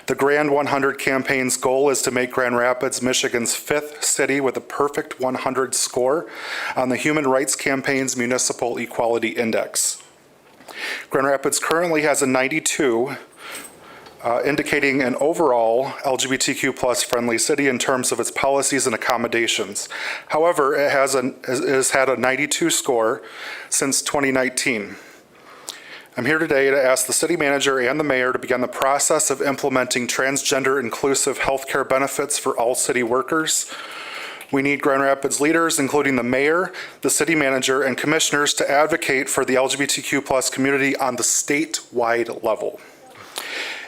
The Grand 100 campaign's goal is to make Grand Rapids Michigan's 5th city with a perfect 100 score on the Human Rights Campaign's Municipal Equality Index. Grand Rapids currently has a 92, indicating an overall LGBTQ+ friendly city in terms of its policies and accommodations. However, it has had a 92 score since 2019. I'm here today to ask the city manager and the mayor to begin the process of implementing transgender inclusive healthcare benefits for all city workers. We need Grand Rapids leaders, including the mayor, the city manager, and commissioners to advocate for the LGBTQ+ community on the statewide level,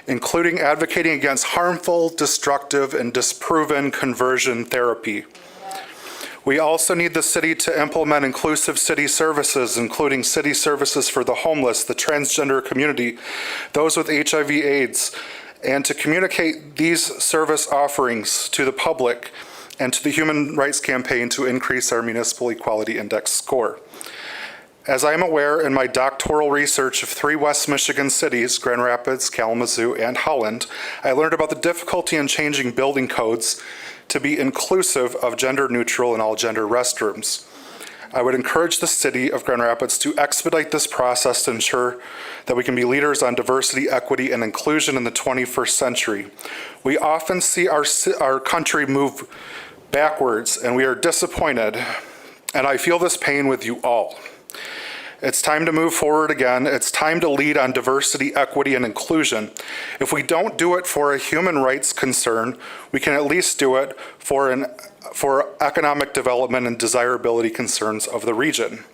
including advocating against harmful, destructive, and disproven conversion therapy. We also need the city to implement inclusive city services, including city services for the homeless, the transgender community, those with HIV/AIDS, and to communicate these service offerings to the public and to the Human Rights Campaign to increase our Municipal Equality Index score. As I am aware in my doctoral research of 3 West Michigan cities, Grand Rapids, Kalamazoo, and Holland, I learned about the difficulty in changing building codes to be inclusive of gender-neutral and all-gender restrooms. I would encourage the city of Grand Rapids to expedite this process to ensure that we can be leaders on diversity, equity, and inclusion in the 21st century. We often see our country move backwards, and we are disappointed, and I feel this pain with you all. It's time to move forward again. It's time to lead on diversity, equity, and inclusion. If we don't do it for a human rights concern, we can at least do it for economic development and desirability concerns of the region.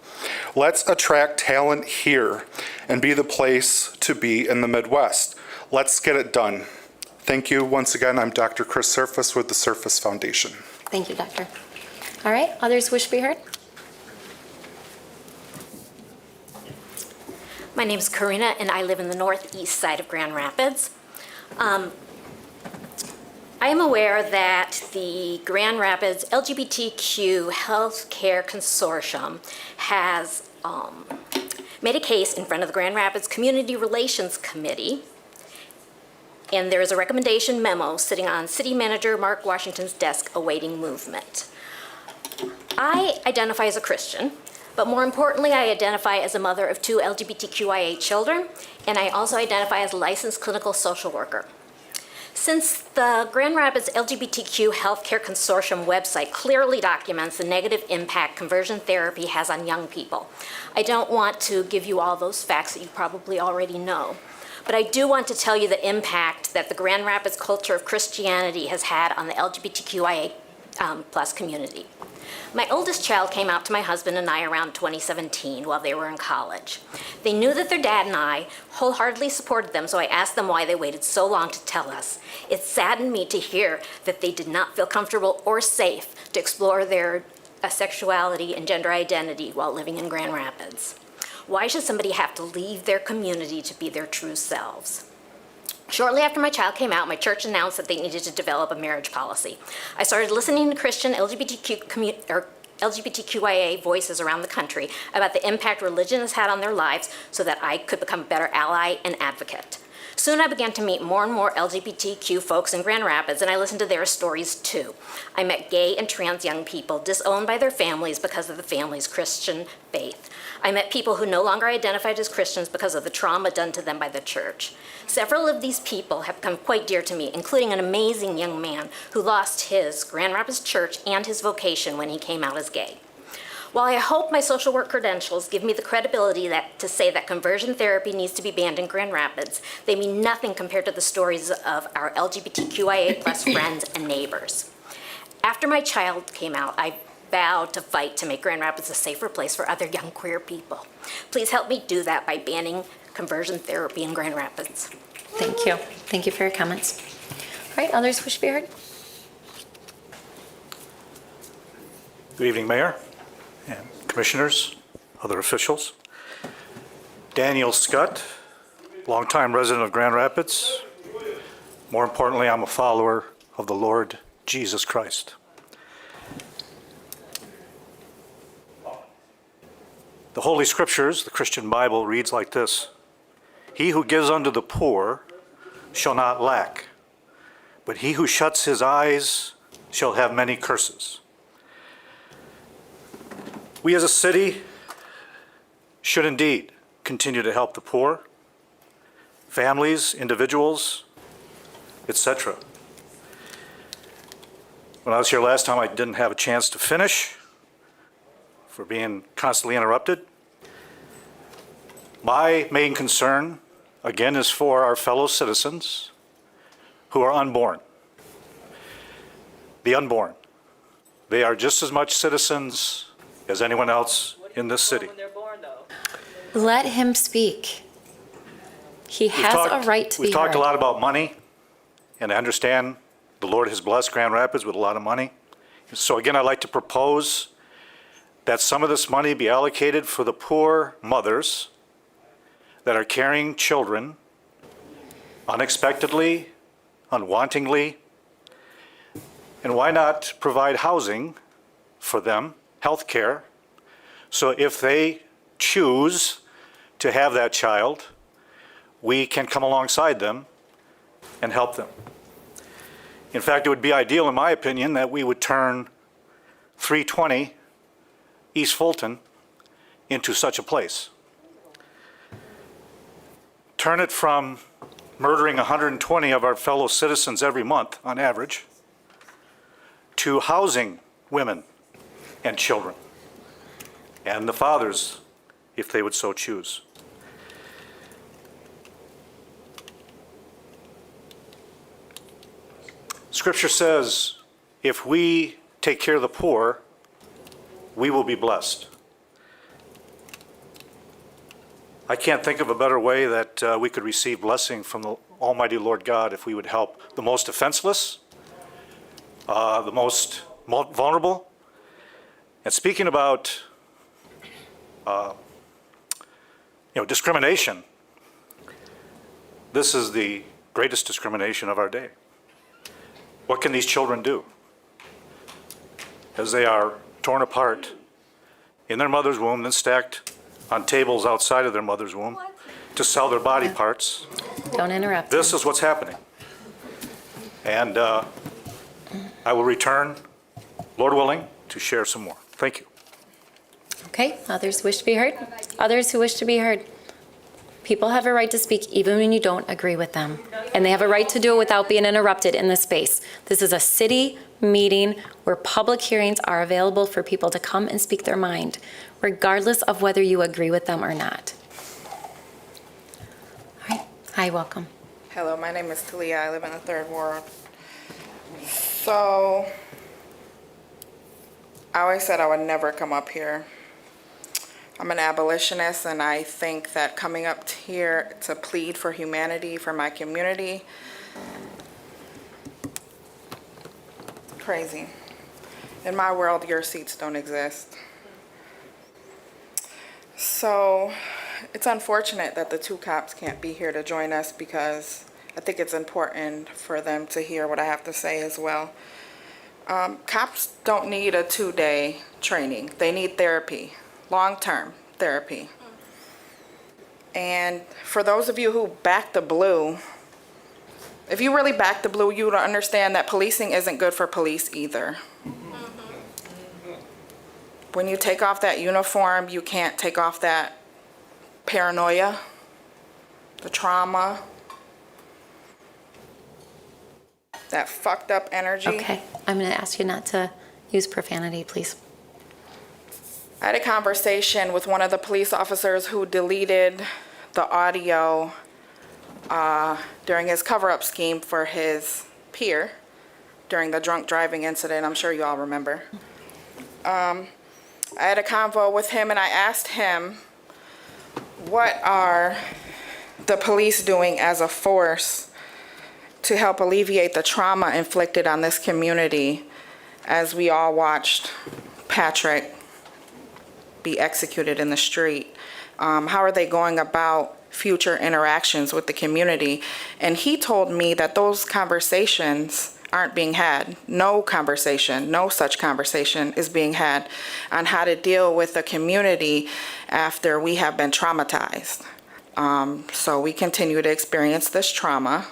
Let's attract talent here and be the place to be in the Midwest. Let's get it done. Thank you. Once again, I'm Dr. Chris Surface with the Surface Foundation. Thank you, Doctor. All right, others wish to be heard? My name is Karina, and I live in the northeast side of Grand Rapids. I am aware that the Grand Rapids LGBTQ Healthcare Consortium has made a case in front of the Grand Rapids Community Relations Committee, and there is a recommendation memo sitting on City Manager Mark Washington's desk awaiting movement. I identify as a Christian, but more importantly, I identify as a mother of 2 LGBTQIA children, and I also identify as a licensed clinical social worker. Since the Grand Rapids LGBTQ Healthcare Consortium website clearly documents the negative impact conversion therapy has on young people, I don't want to give you all those facts that you probably already know, but I do want to tell you the impact that the Grand Rapids culture of Christianity has had on the LGBTQIA plus community. My oldest child came out to my husband and I around 2017 while they were in college. They knew that their dad and I wholeheartedly supported them, so I asked them why they waited so long to tell us. It saddened me to hear that they did not feel comfortable or safe to explore their sexuality and gender identity while living in Grand Rapids. Why should somebody have to leave their community to be their true selves? Shortly after my child came out, my church announced that they needed to develop a marriage policy. I started listening to Christian LGBTQIA voices around the country about the impact religion has had on their lives so that I could become a better ally and advocate. Soon I began to meet more and more LGBTQ folks in Grand Rapids, and I listened to their stories too. I met gay and trans young people disowned by their families because of the family's Christian faith. I met people who no longer identified as Christians because of the trauma done to them by the church. Several of these people have become quite dear to me, including an amazing young man who lost his Grand Rapids church and his vocation when he came out as gay. While I hope my social work credentials give me the credibility to say that conversion therapy needs to be banned in Grand Rapids, they mean nothing compared to the stories of our LGBTQIA+ friends and neighbors. After my child came out, I vowed to fight to make Grand Rapids a safer place for other young queer people. Please help me do that by banning conversion therapy in Grand Rapids. Thank you. Thank you for your comments. All right, others wish to be heard? Good evening, Mayor and Commissioners, other officials. Daniel Scott, longtime resident of Grand Rapids. More importantly, I'm a follower of the Lord Jesus Christ. The Holy Scriptures, the Christian Bible, reads like this: "He who gives unto the poor shall not lack, but he who shuts his eyes shall have many curses." We as a city should indeed continue to help the poor, families, individuals, etc. When I was here last time, I didn't have a chance to finish for being constantly interrupted. My main concern, again, is for our fellow citizens who are unborn. The unborn. They are just as much citizens as anyone else in this city. Let him speak. He has a right to be heard. We've talked a lot about money, and I understand the Lord has blessed Grand Rapids with a lot of money. So again, I'd like to propose that some of this money be allocated for the poor mothers that are carrying children unexpectedly, unwantingly, and why not provide housing for them, health care, so if they choose to have that child, we can come alongside them and help them. In fact, it would be ideal, in my opinion, that we would turn 320 East Fulton into such a place. Turn it from murdering 120 of our fellow citizens every month on average to housing women and children and the fathers if they would so choose. Scripture says if we take care of the poor, we will be blessed. I can't think of a better way that we could receive blessing from the Almighty Lord God if we would help the most defenseless, the most vulnerable. And speaking about discrimination, this is the greatest discrimination of our day. What can these children do as they are torn apart in their mother's womb, then stacked on tables outside of their mother's womb to sell their body parts? Don't interrupt. This is what's happening. And I will return, Lord willing, to share some more. Thank you. Okay, others wish to be heard? Others who wish to be heard? People have a right to speak even when you don't agree with them. And they have a right to do it without being interrupted in this space. This is a city meeting where public hearings are available for people to come and speak their mind, regardless of whether you agree with them or not. All right, hi, welcome. Hello, my name is Talia. I live in the Third Ward. So, I always said I would never come up here. I'm an abolitionist, and I think that coming up here to plead for humanity for my community, crazy. In my world, your seats don't exist. So it's unfortunate that the two cops can't be here to join us, because I think it's important for them to hear what I have to say as well. Cops don't need a 2-day training. They need therapy. Long-term therapy. And for those of you who back the blue, if you really back the blue, you would understand that policing isn't good for police either. When you take off that uniform, you can't take off that paranoia, the trauma, that fucked up energy. Okay, I'm going to ask you not to use profanity, please. I had a conversation with one of the police officers who deleted the audio during his cover-up scheme for his peer during the drunk driving incident. I'm sure you all remember. I had a convo with him and I asked him, what are the police doing as a force to help alleviate the trauma inflicted on this community as we all watched Patrick be executed in the street? How are they going about future interactions with the community? And he told me that those conversations aren't being had. No such conversation is being had on how to deal with the community after we have been traumatized. So we continue to experience this trauma.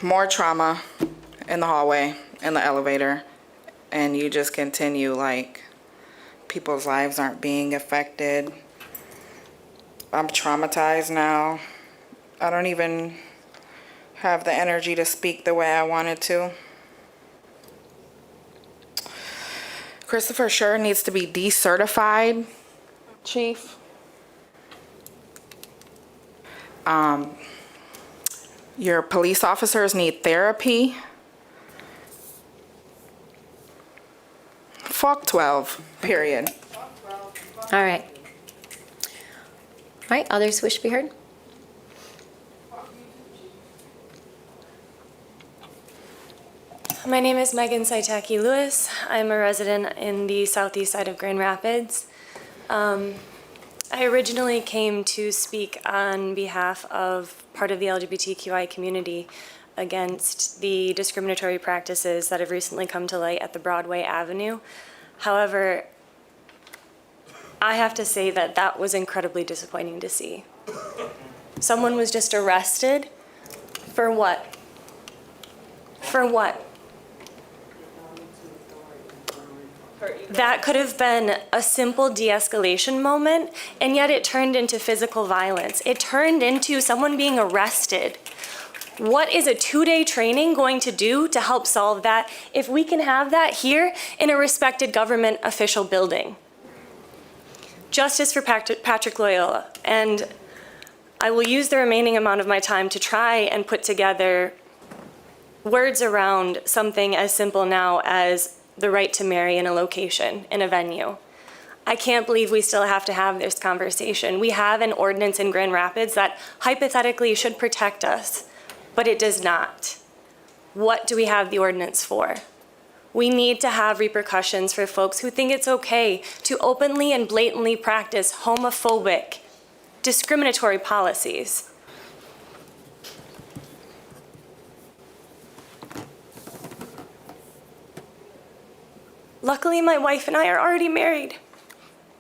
More trauma in the hallway, in the elevator, and you just continue like people's lives aren't being affected. I'm traumatized now. I don't even have the energy to speak the way I wanted to. Christopher Sure needs to be decertified, Chief. Your police officers need therapy. Fuck 12, period. All right. All right, others wish to be heard? My name is Megan Saitaki Lewis. I'm a resident in the southeast side of Grand Rapids. I originally came to speak on behalf of part of the LGBTQI community against the discriminatory practices that have recently come to light at the Broadway Avenue. However, I have to say that that was incredibly disappointing to see. Someone was just arrested for what? For what? That could have been a simple de-escalation moment, and yet it turned into physical violence. It turned into someone being arrested. What is a 2-day training going to do to help solve that if we can have that here in a respected government official building? Justice for Patrick Loyola. And I will use the remaining amount of my time to try and put together words around something as simple now as the right to marry in a location, in a venue. I can't believe we still have to have this conversation. We have an ordinance in Grand Rapids that hypothetically should protect us, but it does not. What do we have the ordinance for? We need to have repercussions for folks who think it's okay to openly and blatantly practice homophobic, discriminatory policies. Luckily, my wife and I are already married.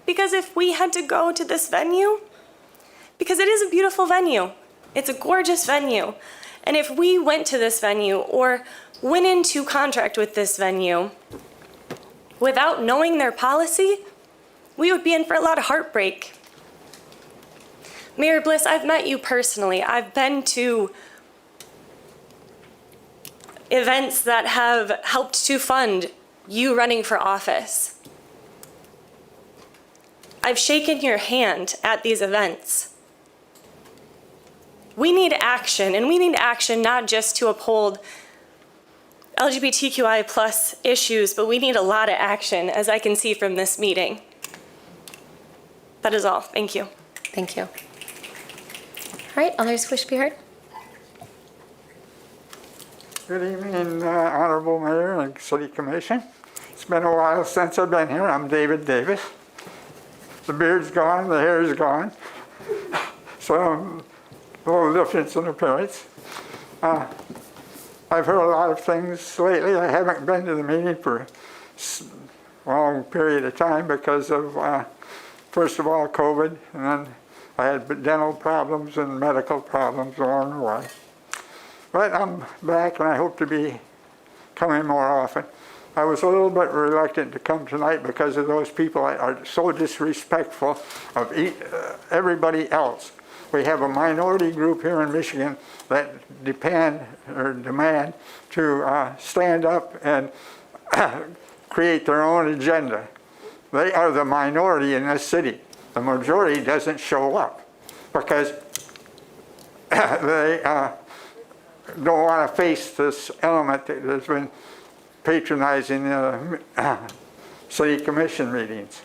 Because if we had to go to this venue, because it is a beautiful venue, it's a gorgeous venue, and if we went to this venue or went into contract with this venue without knowing their policy, we would be in for a lot of heartbreak. Mayor Bliss, I've met you personally. I've been to events that have helped to fund you running for office. I've shaken your hand at these events. We need action, and we need action not just to uphold LGBTQI plus issues, but we need a lot of action, as I can see from this meeting. That is all. Thank you. Thank you. All right, others wish to be heard? Good evening, Honorable Mayor and City Commission. It's been a while since I've been here. I'm David Davis. The beard's gone, the hair's gone. So I'm a little different in appearance. I've heard a lot of things lately. I haven't been to the meeting for long period of time because of, first of all, COVID, and then I had dental problems and medical problems along the way. But I'm back, and I hope to be coming more often. I was a little bit reluctant to come tonight because of those people that are so disrespectful of everybody else. We have a minority group here in Michigan that demand to stand up and create their own agenda. They are the minority in this city. The majority doesn't show up because they don't want to face this element that has been patronizing city commission meetings.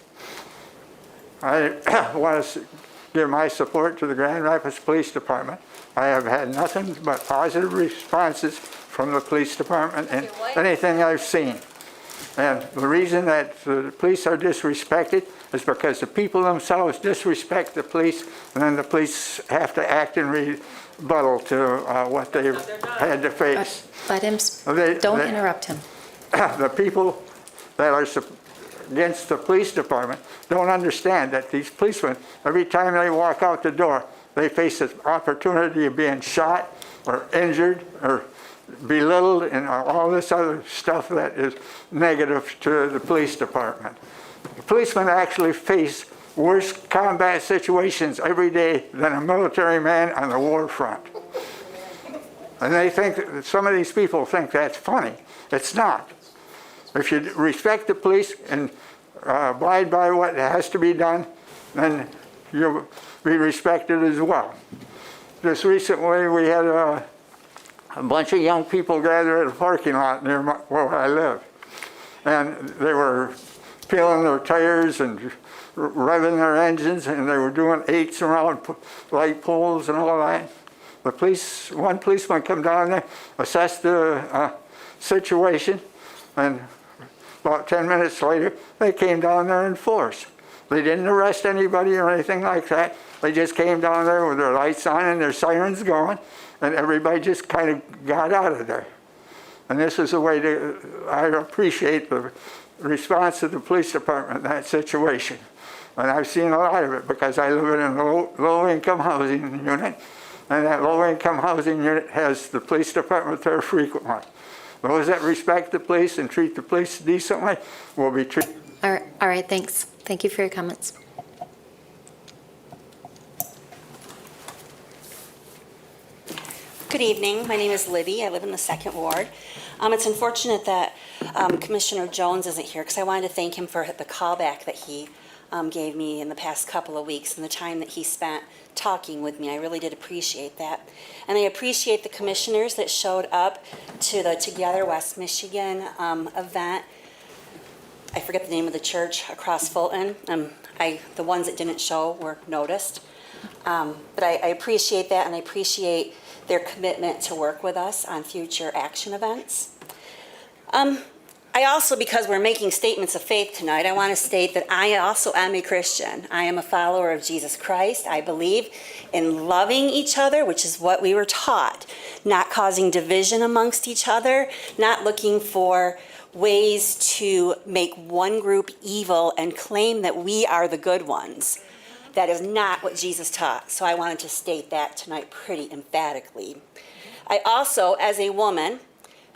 I want to give my support to the Grand Rapids Police Department. I have had nothing but positive responses from the police department and anything I've seen. And the reason that the police are disrespected is because the people themselves disrespect the police, and then the police have to act in rebuttal to what they've had to face. Let him, don't interrupt him. The people that are against the police department don't understand that these policemen, every time they walk out the door, they face an opportunity of being shot or injured or belittled and all this other stuff that is negative to the police department. The policemen actually face worse combat situations every day than a military man on the war front. And they think that some of these people think that's funny. It's not. If you respect the police and abide by what has to be done, then you'll be respected as well. Just recently we had a bunch of young people gathered at a parking lot near where I live. And they were peeling their tires and revving their engines, and they were doing 8s around light poles and all that. One policeman come down there, assessed the situation, and about 10 minutes later, they came down there in force. They didn't arrest anybody or anything like that. They just came down there with their lights on and their sirens going, and everybody just kind of got out of there. And this is a way I appreciate the response of the police department in that situation. And I've seen a lot of it because I live in a low-income housing unit, and that low-income housing unit has the police department there frequently. Those that respect the police and treat the police decently will be treated. All right, thanks. Thank you for your comments. Good evening. My name is Libby. I live in the 2nd Ward. It's unfortunate that Commissioner Jones isn't here because I wanted to thank him for the callback that he gave me in the past couple of weeks and the time that he spent talking with me. I really did appreciate that. And I appreciate the commissioners that showed up to the Together West Michigan event. I forget the name of the church across Fulton. The ones that didn't show were noticed. But I appreciate that, and I appreciate their commitment to work with us on future action events. I also, because we're making statements of faith tonight, I want to state that I also am a Christian. I am a follower of Jesus Christ. I believe in loving each other, which is what we were taught, not causing division amongst each other, not looking for ways to make one group evil and claim that we are the good ones. That is not what Jesus taught. So I wanted to state that tonight pretty emphatically. I also, as a woman,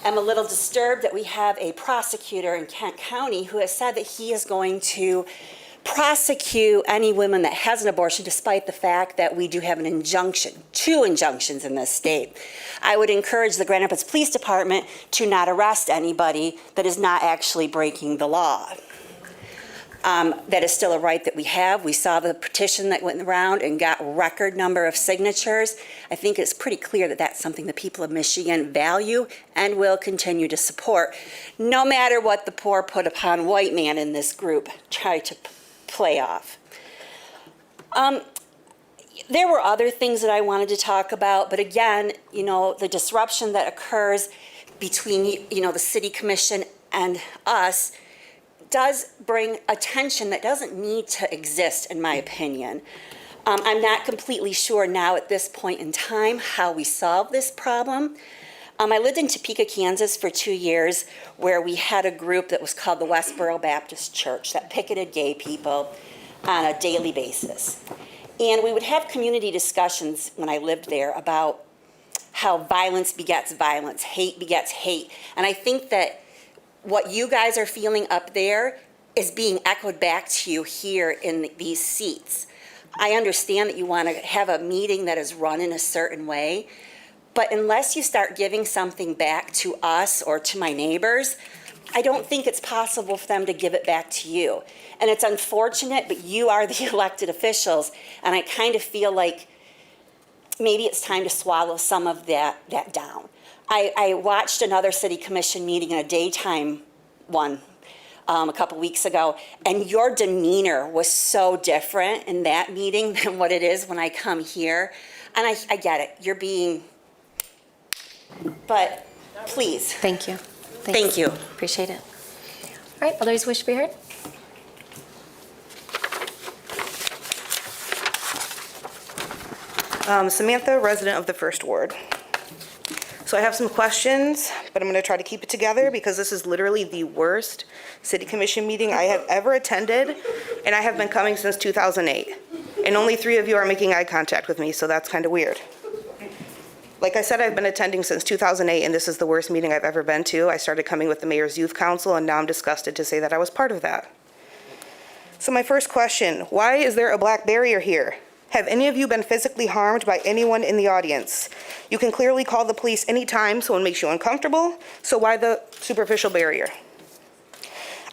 am a little disturbed that we have a prosecutor in Kent County who has said that he is going to prosecute any woman that has an abortion, despite the fact that we do have an injunction, 2 injunctions in this state. I would encourage the Grand Rapids Police Department to not arrest anybody that is not actually breaking the law. That is still a right that we have. We saw the petition that went around and got a record number of signatures. I think it's pretty clear that that's something the people of Michigan value and will continue to support, no matter what the poor put upon white man in this group try to play off. There were other things that I wanted to talk about, but again, the disruption that occurs between, the city commission and us does bring a tension that doesn't need to exist, in my opinion. I'm not completely sure now at this point in time how we solve this problem. I lived in Topeka, Kansas for 2 years, where we had a group that was called the Westboro Baptist Church that picketed gay people on a daily basis. And we would have community discussions when I lived there about how violence begets violence, hate begets hate. And I think that what you guys are feeling up there is being echoed back to you here in these seats. I understand that you want to have a meeting that is run in a certain way, but unless you start giving something back to us or to my neighbors, I don't think it's possible for them to give it back to you. And it's unfortunate, but you are the elected officials, and I kind of feel like maybe it's time to swallow some of that down. I watched another city commission meeting, a daytime one, a couple weeks ago, and your demeanor was so different in that meeting than what it is when I come here. And I get it, you're being, but please. Thank you. Thank you. Appreciate it. All right, others wish to be heard? Samantha, resident of the First Ward. So I have some questions, but I'm going to try to keep it together because this is literally the worst city commission meeting I have ever attended, and I have been coming since 2008. And only 3 of you are making eye contact with me, so that's kind of weird. Like I said, I've been attending since 2008, and this is the worst meeting I've ever been to. I started coming with the Mayor's Youth Council, and now I'm disgusted to say that I was part of that. So my first question, why is there a black barrier here? Have any of you been physically harmed by anyone in the audience? You can clearly call the police anytime someone makes you uncomfortable, so why the superficial barrier?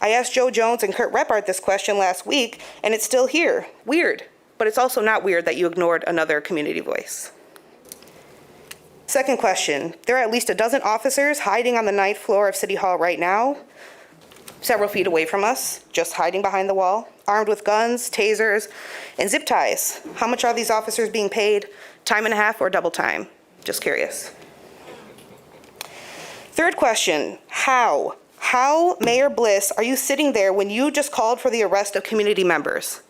I asked Joe Jones and Kurt Reppart this question last week, and it's still here. Weird, but it's also not weird that you ignored another community voice. Second question, there are at least a dozen officers hiding on the 9th floor of City Hall right now, several feet away from us, just hiding behind the wall, armed with guns, tasers, and zip ties. How much are these officers being paid? Time and a half or double time? Just curious. Third question, how? How, Mayor Bliss, are you sitting there when you just called for the arrest of community members?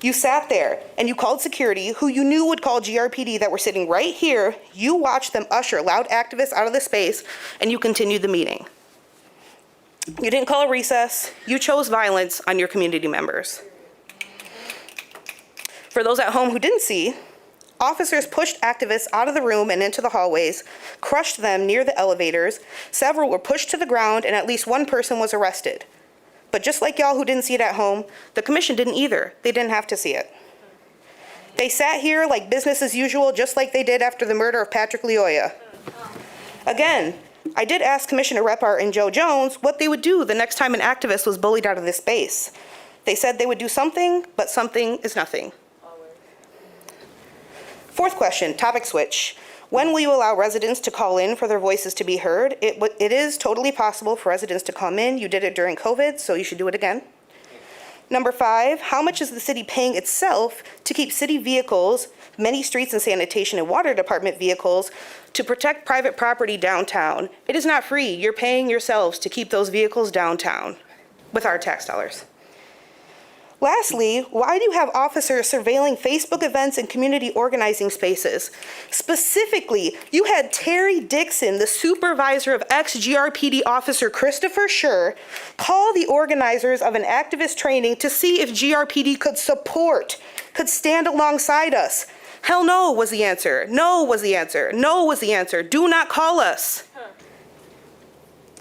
You sat there and you called security, who you knew would call GRPD, that were sitting right here. You watched them usher loud activists out of the space, and you continued the meeting. You didn't call a recess. You chose violence on your community members. For those at home who didn't see, officers pushed activists out of the room and into the hallways, crushed them near the elevators. Several were pushed to the ground, and at least one person was arrested. But just like y'all who didn't see it at home, the commission didn't either. They didn't have to see it. They sat here like business as usual, just like they did after the murder of Patrick Lyoya. Again, I did ask Commissioner Reppart and Joe Jones what they would do the next time an activist was bullied out of this space. They said they would do something, but something is nothing. Fourth question, topic switch. When will you allow residents to call in for their voices to be heard? It is totally possible for residents to come in. You did it during COVID, so you should do it again. Number 5, how much is the city paying itself to keep city vehicles, many streets and sanitation and water department vehicles, to protect private property downtown? It is not free. You're paying yourselves to keep those vehicles downtown with our tax dollars. Lastly, why do you have officers surveilling Facebook events and community organizing spaces? Specifically, you had Terry Dixon, the supervisor of ex-GRPD officer Christopher Schur, call the organizers of an activist training to see if GRPD could stand alongside us. Hell no was the answer. No was the answer. No was the answer. Do not call us.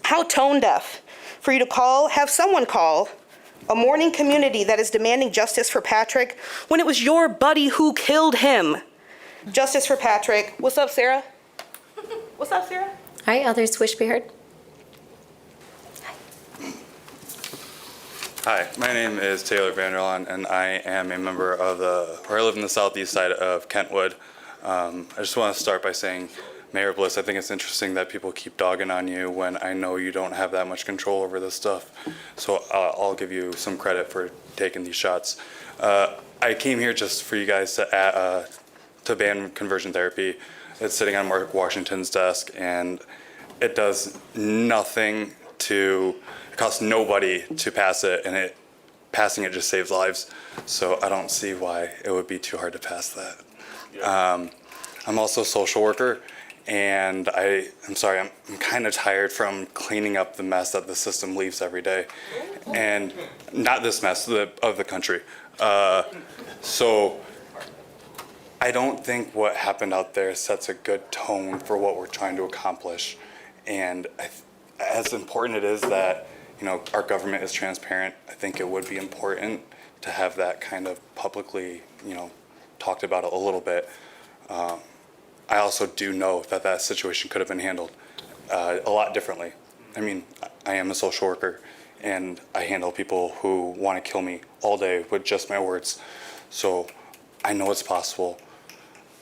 How tone deaf for you to have someone call a mourning community that is demanding justice for Patrick when it was your buddy who killed him. Justice for Patrick. What's up, Sarah? What's up, Sarah? All right, others wish to be heard? Hi, my name is Taylor Vanderlaan, and I am a member of I live in the southeast side of Kentwood. I just want to start by saying, Mayor Bliss, I think it's interesting that people keep dogging on you when I know you don't have that much control over this stuff. So I'll give you some credit for taking these shots. I came here just for you guys to ban conversion therapy. It's sitting on Mark Washington's desk, and it does nothing it costs nobody to pass it, and passing it just saves lives. So I don't see why it would be too hard to pass that. I'm also a social worker, And I'm sorry, I'm kind of tired from cleaning up the mess that the system leaves every day. And not this mess, of the country. So I don't think what happened out there sets a good tone for what we're trying to accomplish. And as important it is that, you know, our government is transparent, I think it would be important to have that kind of publicly, you know, talked about a little bit. I also do know that that situation could have been handled a lot differently. I mean, I am a social worker, and I handle people who want to kill me all day with just my words. So I know it's possible.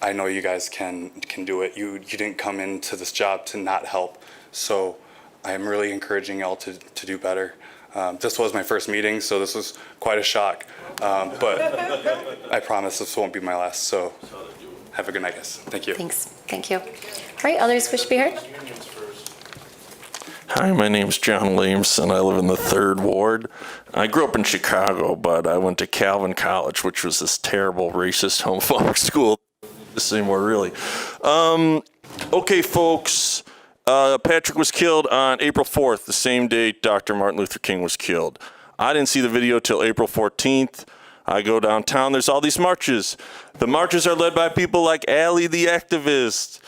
I know you guys can do it. You didn't come into this job to not help. So I am really encouraging y'all to do better. This was my first meeting, so this was quite a shock. But I promise this won't be my last. So have a good night, guys. Thank you. Thanks. Thank you. All right, others wish to be heard? Hi, my name's John Williamson. I live in the 3rd Ward. I grew up in Chicago, but I went to Calvin College, which was this terrible, racist, homophobic school. This anymore, really. Okay, folks. Patrick was killed on April 4th, the same day Dr. Martin Luther King was killed. I didn't see the video till April 14th. I go downtown, there's all these marches. The marches are led by people like Allie the activist,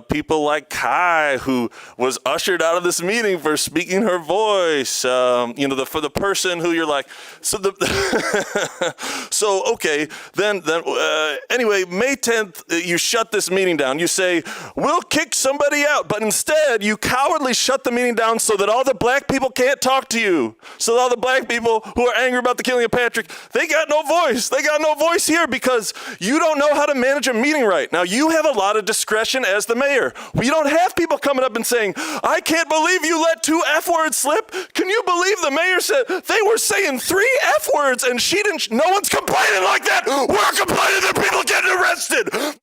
people like Kai, who was ushered out of this meeting for speaking her voice. You know, for the person who you're like, so so okay, then anyway, May 10th, you shut this meeting down. You say, we'll kick somebody out, but instead you cowardly shut the meeting down so that all the black people can't talk to you. So that all the black people who are angry about the killing of Patrick, they got no voice. They got no voice here because you don't know how to manage a meeting right. Now, you have a lot of discretion as the mayor. We don't have people coming up and saying, I can't believe you let 2 F words slip. Can you believe the mayor said they were saying 3 F words and she didn't? No one's complaining like that. We're complaining that people getting arrested.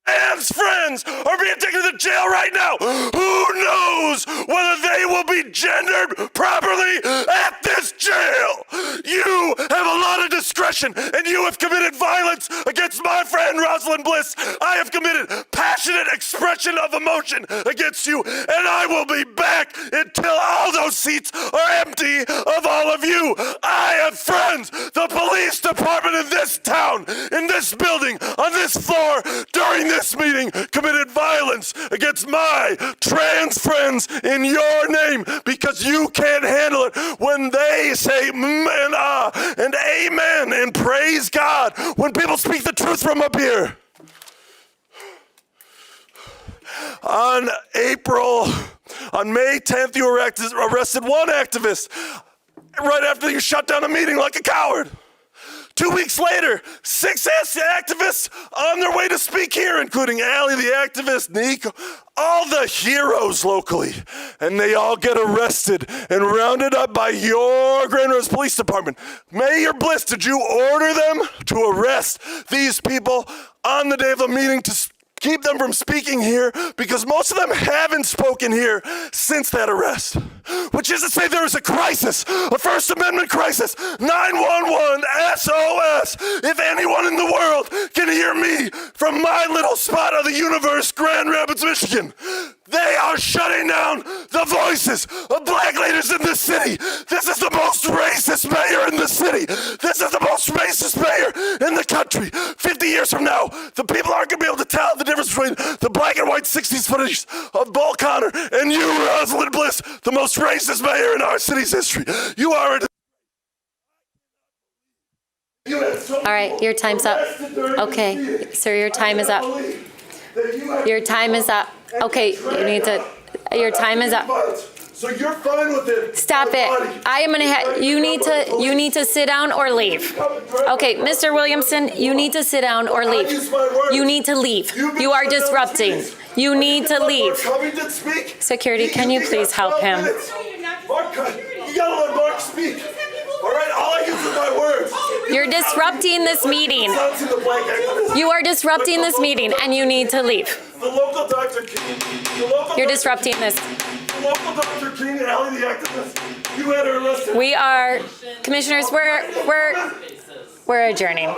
Anne's friends are being taken to jail right now. Who knows whether they will be gendered properly at this jail? You have a lot of discretion, and you have committed violence against my friend Rosalind Bliss. I have committed passionate expression of emotion against you, and I will be back until all those seats are empty of all of you. I have friends. The police department in this town, in this building, on this floor, during this meeting committed violence against my trans friends in your name because you can't handle it when they say and ah and amen and praise God when people speak the truth from up here. On May 10th, you arrested 1 activist right after you shut down a meeting like a coward. 2 weeks later, 6 activists on their way to speak here, including Allie the activist, Nico, all the heroes locally. And they all get arrested and rounded up by your Grand Rapids Police Department. Mayor Bliss, did you order them to arrest these people on the day of the meeting to keep them from speaking here? Because most of them haven't spoken here since that arrest. Which is to say there is a crisis, a First Amendment crisis, 911 SOS. If anyone in the world can hear me from my little spot of the universe, Grand Rapids, Michigan, they are shutting down the voices of black leaders in this city. This is the most racist mayor in the city. This is the most racist mayor in the country. 50 years from now, the people aren't going to be able to tell the difference between the black and white 60s footage of Bull Connor and you, Rosalind Bliss, the most racist mayor in our city's history. You are All right, your time's up. Okay, sir, your time is up. Your time is up. Okay, your time is up. So you're fine with it. Stop it. I am gonna you need to sit down or leave. Okay, Mr. Williamson, you need to sit down or leave. You need to leave. You are disrupting. You need to leave. Security, can you please help him? Mark, you gotta let Mark speak. All right, all I use is my words. You're disrupting this meeting. You are disrupting this meeting, and you need to leave. The local Dr. King. You're disrupting this. The local Dr. King, Allie the activist. You had her arrested. We are, commissioners. We're adjourning.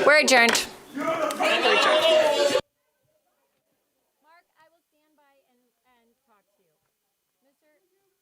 We're adjourned. Chapter.